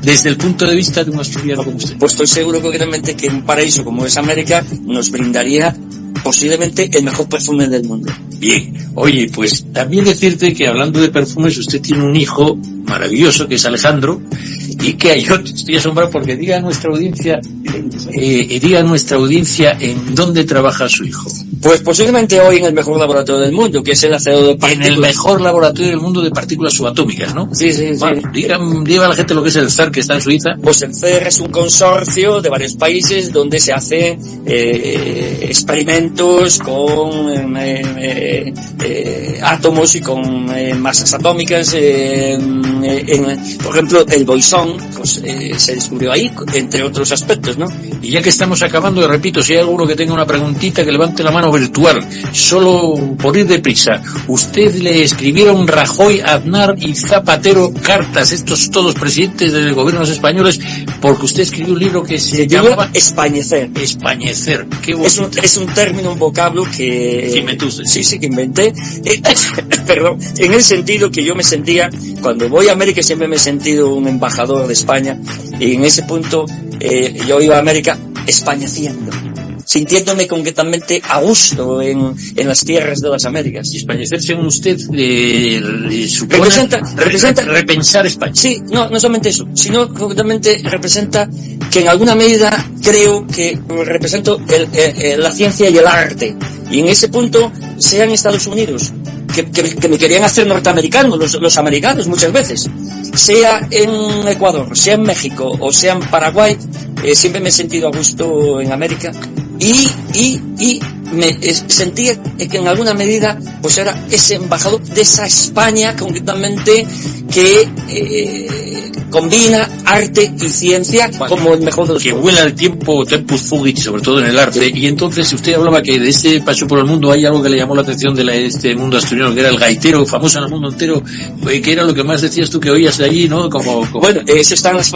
S3: Desde el punto de vista de un asturiano como usted.
S4: Pues estoy seguro concretamente que un paraíso como es América nos brindaría posiblemente el mejor perfume del mundo.
S3: Bien, oye, pues también decirte que hablando de perfumes, usted tiene un hijo maravilloso, que es Alejandro, y que yo estoy asombrado porque diga a nuestra audiencia en dónde trabaja su hijo.
S4: Pues posiblemente hoy en el mejor laboratorio del mundo, que es el hacedor de partículas.
S3: En el mejor laboratorio del mundo de partículas subatómicas, ¿no?
S4: Sí.
S3: Bueno, diga a la gente lo que es el CERN, que está en Suiza.
S4: Pues el CERN es un consorcio de varios países donde se hacen experimentos con átomos y con masas atómicas. Por ejemplo, el bosón pues, se descubrió ahí, entre otros aspectos, ¿no?
S3: Y ya que estamos acabando, repito, si hay alguno que tenga una preguntita, que levante la mano virtual, solo por ir deprisa. Usted le escribieron Rajoy, Aznar y Zapatero cartas, estos todos presidentes de gobiernos españoles, porque usted escribió un libro que se llamaba
S4: Españecer.
S3: Españecer. Qué bonito.
S4: Es un término, un vocablo que
S3: inventé usted.
S4: Sí, que inventé. Perdón, en el sentido que yo me sentía, cuando voy a América siempre me he sentido un embajador de España, y en ese punto yo iba a América españeciendo, sintiéndome concretamente a gusto en las tierras de las Américas.
S3: Y españecer, según usted, representa repensar España.
S4: Sí, no solamente eso, sino concretamente representa que en alguna medida creo que represento la ciencia y el arte. Y en ese punto, sea en Estados Unidos, que me querían hacer norteamericanos, los americanos muchas veces, sea en Ecuador, sea en México o sea en Paraguay, siempre me he sentido a gusto en América y me sentía que en alguna medida pues era ese embajador de esa España concretamente que combina arte y ciencia como el mejor de los
S3: que vuela el tiempo, tempus fugit, sobre todo en el arte. Sí. Y entonces usted hablaba que de este paso por el mundo hay algo que le llamó la atención de este mundo asturiano, que era el gaitero, famoso en el mundo entero, que era lo que más decías tú que oías de allí, ¿no?
S4: Bueno, eso está en las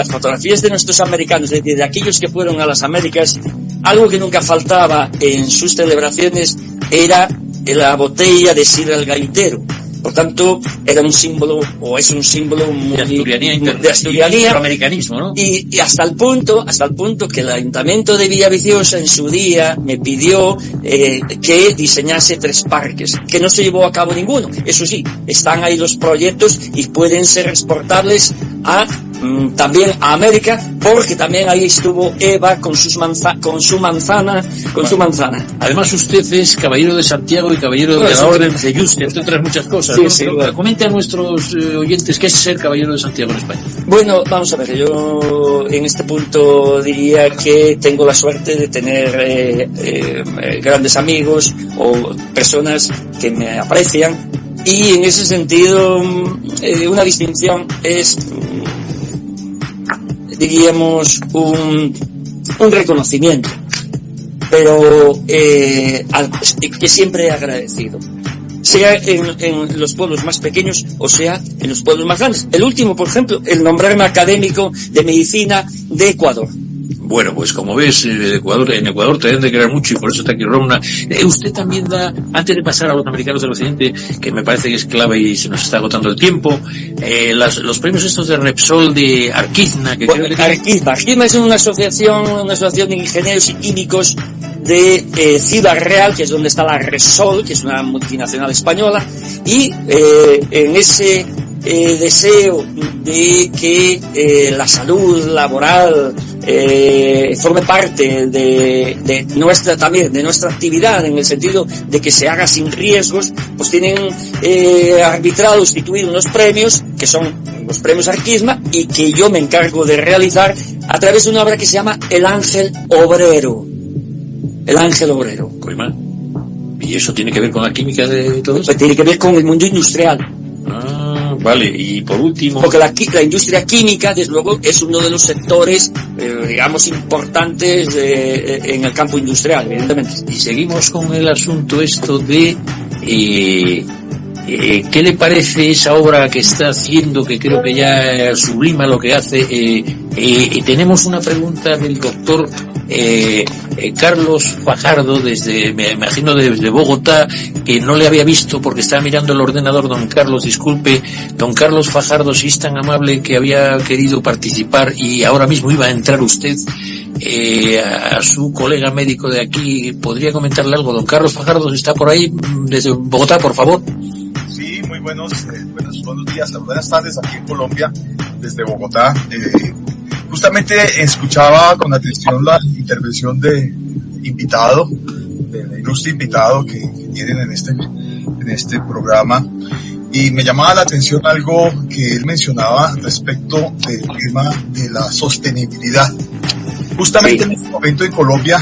S4: fotografías de nuestros americanos, de aquellos que fueron a las Américas. Algo que nunca faltaba en sus celebraciones era la botella de sidra al gaitero. Por tanto, era un símbolo, o es un símbolo muy,
S3: de asturianía, americanismo, ¿no?
S4: Y hasta el punto que el Ayuntamiento de Villaviciosa en su día me pidió que diseñase 3 parques, que no se llevó a cabo ninguno. Eso sí, están ahí los proyectos y pueden ser exportables también a América, porque también ahí estuvo Eva con su manzana.
S3: Además usted es caballero de Santiago y caballero de la Orden de Yuste, entre otras muchas cosas.
S4: Sí,
S3: ¿no?
S4: Claro.
S3: Comente a nuestros oyentes qué es ser caballero de Santiago en España.
S4: Bueno, vamos a ver, yo en este punto diría que tengo la suerte de tener grandes amigos o personas que me aprecian, y en ese sentido una distinción es, diríamos, un reconocimiento, pero que siempre he agradecido, sea en los pueblos más pequeños o sea en los pueblos más grandes. El último, por ejemplo, el nombrarme académico de medicina de Ecuador.
S3: Bueno, pues como ves, en Ecuador te deben de querer mucho y por eso está aquí Rona. Usted también da, antes de pasar a los americanos del occidente, que me parece que es clave y se nos está agotando el tiempo, los premios estos de Repsol de Arquizna, que
S4: bueno, Arquizna es una asociación de ingenieros y químicos de Ciudad Real, que es donde está la Repsol, que es una multinacional española, y en ese deseo de que la salud laboral forme parte de nuestra actividad, en el sentido de que se haga sin riesgos, pues tienen arbitrado, instituido unos premios que son los premios Arquizna, y que yo me encargo de realizar a través de una obra que se llama El Ángel Obrero. El Ángel Obrero.
S3: Coima. ¿Y eso tiene que ver con la química de todo esto?
S4: Pues tiene que ver con el mundo industrial.
S3: Vale, y por último...
S4: Porque la industria química, desde luego, es uno de los sectores, digamos, importantes en el campo industrial, evidentemente.
S3: Y seguimos con el asunto esto de... ¿qué le parece esa obra que está haciendo, que creo que ya sublima lo que hace? Tenemos una pregunta del doctor Carlos Fajardo, me imagino desde Bogotá, que no le había visto porque estaba mirando el ordenador. Don Carlos, disculpe, don Carlos Fajardo, si es tan amable, que había querido participar y ahora mismo iba a entrar usted, a su colega médico de aquí. ¿Podría comentarle algo? Don Carlos Fajardo, ¿está por ahí desde Bogotá, por favor?
S9: Sí, muy buenos días, buenas tardes aquí en Colombia, desde Bogotá. Justamente escuchaba con atención la intervención del invitado, del ilustre invitado que tienen en este programa, y me llamaba la atención algo que él mencionaba respecto del tema de la sostenibilidad. Justamente en este momento en Colombia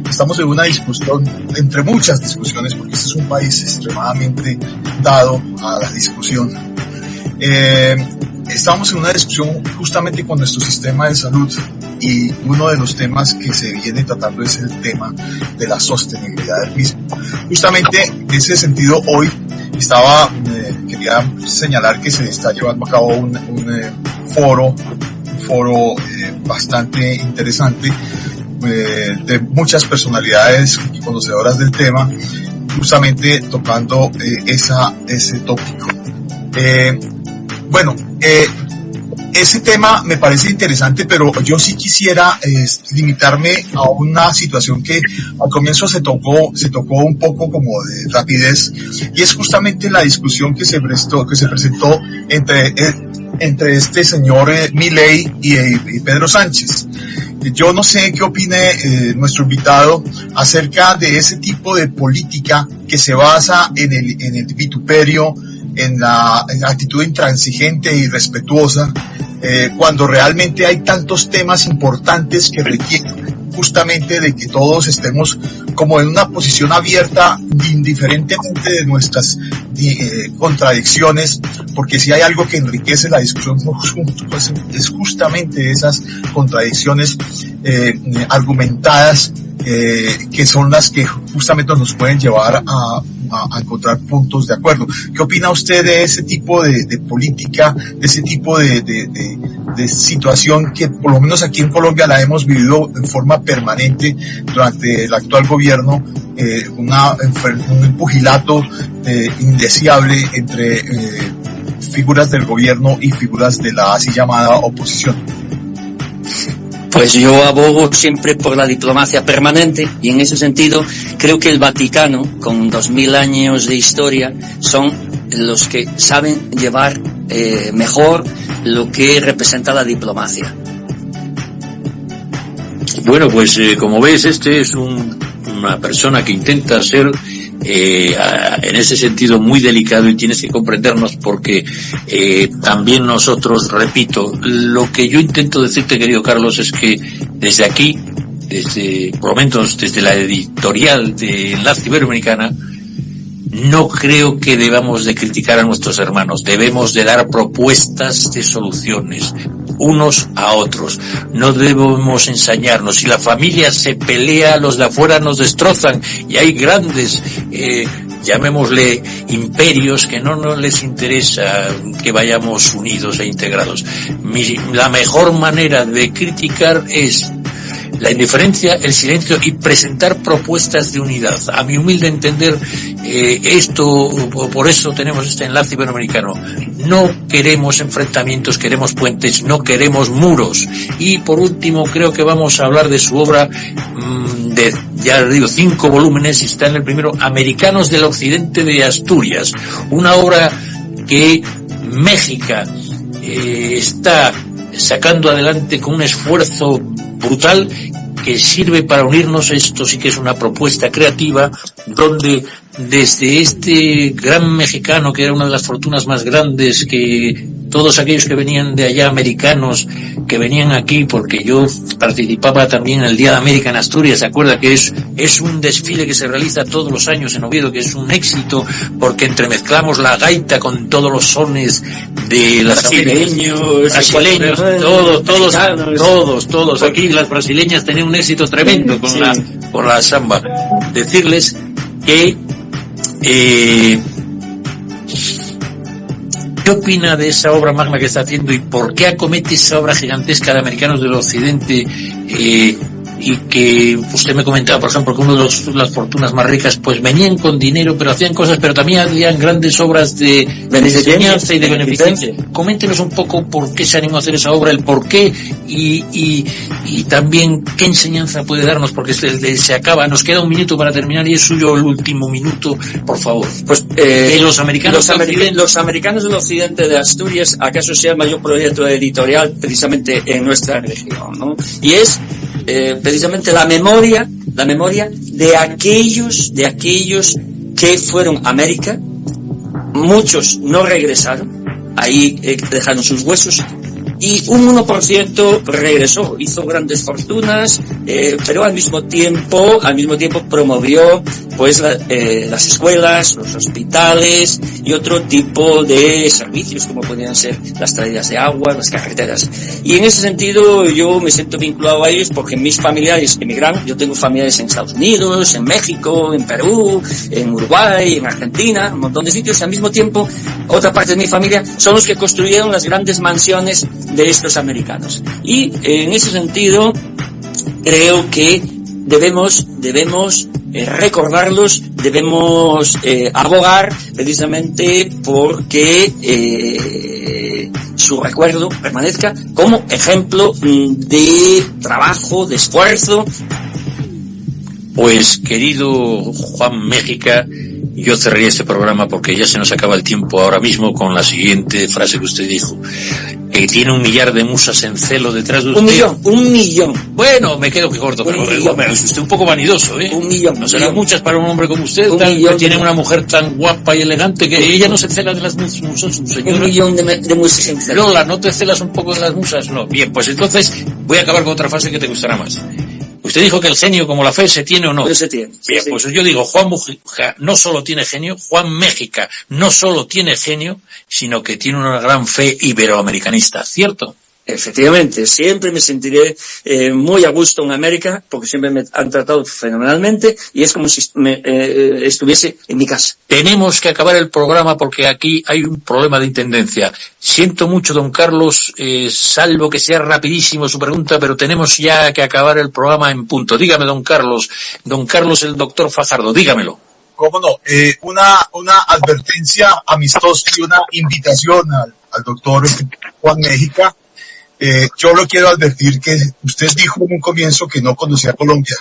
S9: estamos en una discusión, entre muchas discusiones, porque este es un país extremadamente dado a la discusión. Estamos en una discusión justamente con nuestro sistema de salud, y uno de los temas que se viene tratando es el tema de la sostenibilidad del mismo. Justamente en ese sentido, hoy quería señalar que se está llevando a cabo un foro bastante interesante, de muchas personalidades y conocedoras del tema, justamente tocando ese tópico. Ese tema me parece interesante, pero yo sí quisiera limitarme a una situación que al comienzo se tocó un poco como de rapidez, y es justamente la discusión que se presentó entre este señor Milei y Pedro Sánchez. Yo no sé qué opine nuestro invitado acerca de ese tipo de política que se basa en el vituperio, en la actitud intransigente y respetuosa, cuando realmente hay tantos temas importantes que requieren justamente de que todos estemos como en una posición abierta, indiferentemente de nuestras contradicciones, porque si hay algo que enriquece la discusión pues es justamente esas contradicciones argumentadas, que son las que justamente nos pueden llevar a encontrar puntos de acuerdo. ¿Qué opina usted de ese tipo de política, de ese tipo de situación que por lo menos aquí en Colombia la hemos vivido en forma permanente durante el actual gobierno, un empujilato indeseable entre figuras del gobierno y figuras de la así llamada oposición?
S4: Pues yo abogo siempre por la diplomacia permanente, y en ese sentido creo que el Vaticano, con 2000 años de historia, son los que saben llevar mejor lo que representa la diplomacia.
S3: Bueno, pues como ves, este es una persona que intenta ser en ese sentido muy delicado, y tienes que comprendernos porque también nosotros, repito, lo que yo intento decirte, querido Carlos, es que desde aquí, por lo menos desde la editorial de Enlace Iberoamericana, no creo que debamos de criticar a nuestros hermanos, debemos de dar propuestas de soluciones unos a otros, no debemos ensañarnos. Si la familia se pelea, los de afuera nos destrozan, y hay grandes, llamémosle imperios, que no les interesa que vayamos unidos e integrados. La mejor manera de criticar es la indiferencia, el silencio, y presentar propuestas de unidad. A mi humilde entender, por eso tenemos este Enlace Iberoamericano. No queremos enfrentamientos, queremos puentes, no queremos muros. Y por último, creo que vamos a hablar de su obra, ya digo, 5 volúmenes, y está en el primero, Americanos del Occidente de Asturias. Una obra que México está sacando adelante con un esfuerzo brutal, que sirve para unirnos. Esto sí que es una propuesta creativa, donde desde este gran mexicano, que era una de las fortunas más grandes, que todos aquellos que venían de allá, americanos, que venían aquí, porque yo participaba también en el Día de América en Asturias, ¿se acuerda? Que es un desfile que se realiza todos los años en Oviedo, que es un éxito, porque entremezclamos la gaita con todos los sones de las brasileños, todos. Aquí las brasileñas tenían un éxito tremendo con la samba. Decirles que ¿qué opina de esa obra magna que está haciendo, y por qué acomete esa obra gigantesca de Americanos del Occidente y que usted me comentaba, por ejemplo, que uno de las fortunas más ricas pues venían con dinero, pero hacían cosas, pero también hacían grandes obras de enseñanza y de beneficencia. Coméntenos un poco por qué se animó a hacer esa obra, el por qué y también qué enseñanza puede darnos, porque se acaba, nos queda un minuto para terminar y es suyo el último minuto, por favor.
S4: Pues
S3: los americanos
S4: del occidente de Asturias, acaso sea el mayor proyecto editorial precisamente en nuestra región, ¿no? Y es precisamente la memoria de aquellos que fueron a América. Muchos no regresaron, ahí dejaron sus huesos, y un 1% regresó, hizo grandes fortunas, pero al mismo tiempo promovió pues las escuelas, los hospitales y otro tipo de servicios como podrían ser las traídas de agua, las carreteras. Y en ese sentido yo me siento vinculado a ellos porque mis familiares emigraron. Yo tengo familiares en Estados Unidos, en México, en Perú, en Uruguay, en Argentina, un montón de sitios, y al mismo tiempo otra parte de mi familia son los que construyeron las grandes mansiones de estos americanos. Y en ese sentido creo que debemos recordarlos, debemos abogar precisamente porque su recuerdo permanezca como ejemplo de trabajo, de esfuerzo.
S3: Pues querido Juan Méjica, yo cerraría este programa porque ya se nos acaba el tiempo ahora mismo con la siguiente frase que usted dijo. Tiene 1 millar de musas en celo detrás de usted.
S4: Un millón.
S3: Bueno, me quedo corto, pero es usted un poco vanidoso, ¿eh?
S4: 1 millón.
S3: No serán muchas para un hombre como usted, que tiene una mujer tan guapa y elegante, que ella no se cela de las musas, señora.
S4: 1 millón de musas en celo.
S3: Lola, ¿no te celas un poco de las musas? No. Bien, pues entonces voy a acabar con otra frase que te gustará más. Usted dijo que el genio, como la fe, ¿se tiene o no?
S4: Se tiene.
S3: Bien,
S4: sí.
S3: Pues yo digo, Juan Méjica no solo tiene genio, Juan Méjica no solo tiene genio, sino que tiene una gran fe iberoamericanista, ¿cierto?
S4: Efectivamente, siempre me sentiré muy a gusto en América, porque siempre me han tratado fenomenalmente, y es como si estuviese en mi casa.
S3: Tenemos que acabar el programa porque aquí hay un problema de intendencia. Siento mucho, don Carlos, salvo que sea rapidísimo su pregunta, pero tenemos ya que acabar el programa en punto. Dígame, don Carlos, el doctor Fajardo, dígamelo.
S9: ¿Cómo no? Una advertencia amistosa y una invitación al doctor Juan Méjica. Yo lo quiero advertir que usted dijo en un comienzo que no conocía Colombia,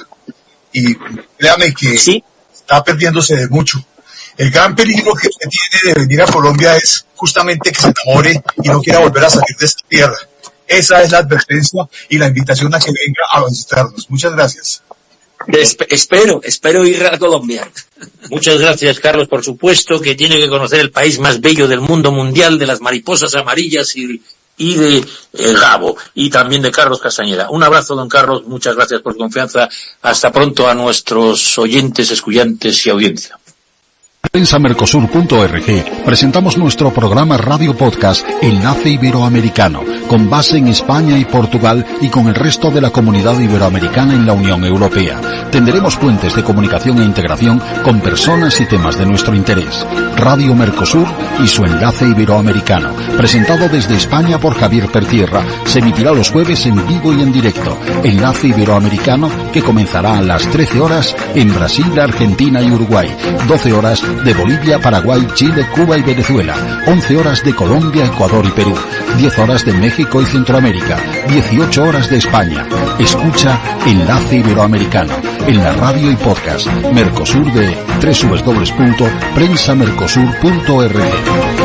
S9: y créame que ¿sí? Está perdiéndose de mucho. El gran peligro que usted tiene de venir a Colombia es justamente que se enamore y no quiera volver a salir de esta tierra. Esa es la advertencia y la invitación a que venga a visitarnos. Muchas gracias.
S4: Espero ir a Colombia.
S3: Muchas gracias, Carlos. Por supuesto que tiene que conocer el país más bello del mundo mundial, de las mariposas amarillas y de Gabo, y también de Carlos Castañeda. Un abrazo, don Carlos, muchas gracias por su confianza. Hasta pronto a nuestros oyentes, escuchantes y audiencia.
S2: Prensamercosur.org presentamos nuestro programa Radio Podcast Enlace Iberoamericano, con base en España y Portugal y con el resto de la comunidad iberoamericana en la Unión Europea. Tenderemos puentes de comunicación e integración con personas y temas de nuestro interés. Radio Mercosur y su Enlace Iberoamericano, presentado desde España por Javier Pertierra, se emitirá los jueves en vivo y en directo. Enlace Iberoamericano, que comenzará a las 13 horas en Brasil, Argentina y Uruguay, 12 horas de Bolivia, Paraguay, Chile, Cuba y Venezuela, 11 horas de Colombia, Ecuador y Perú, 10 horas de México y Centroamérica, 18 horas de España. Escucha Enlace Iberoamericano en la radio y podcast Mercosur de www.prensamercosur.org.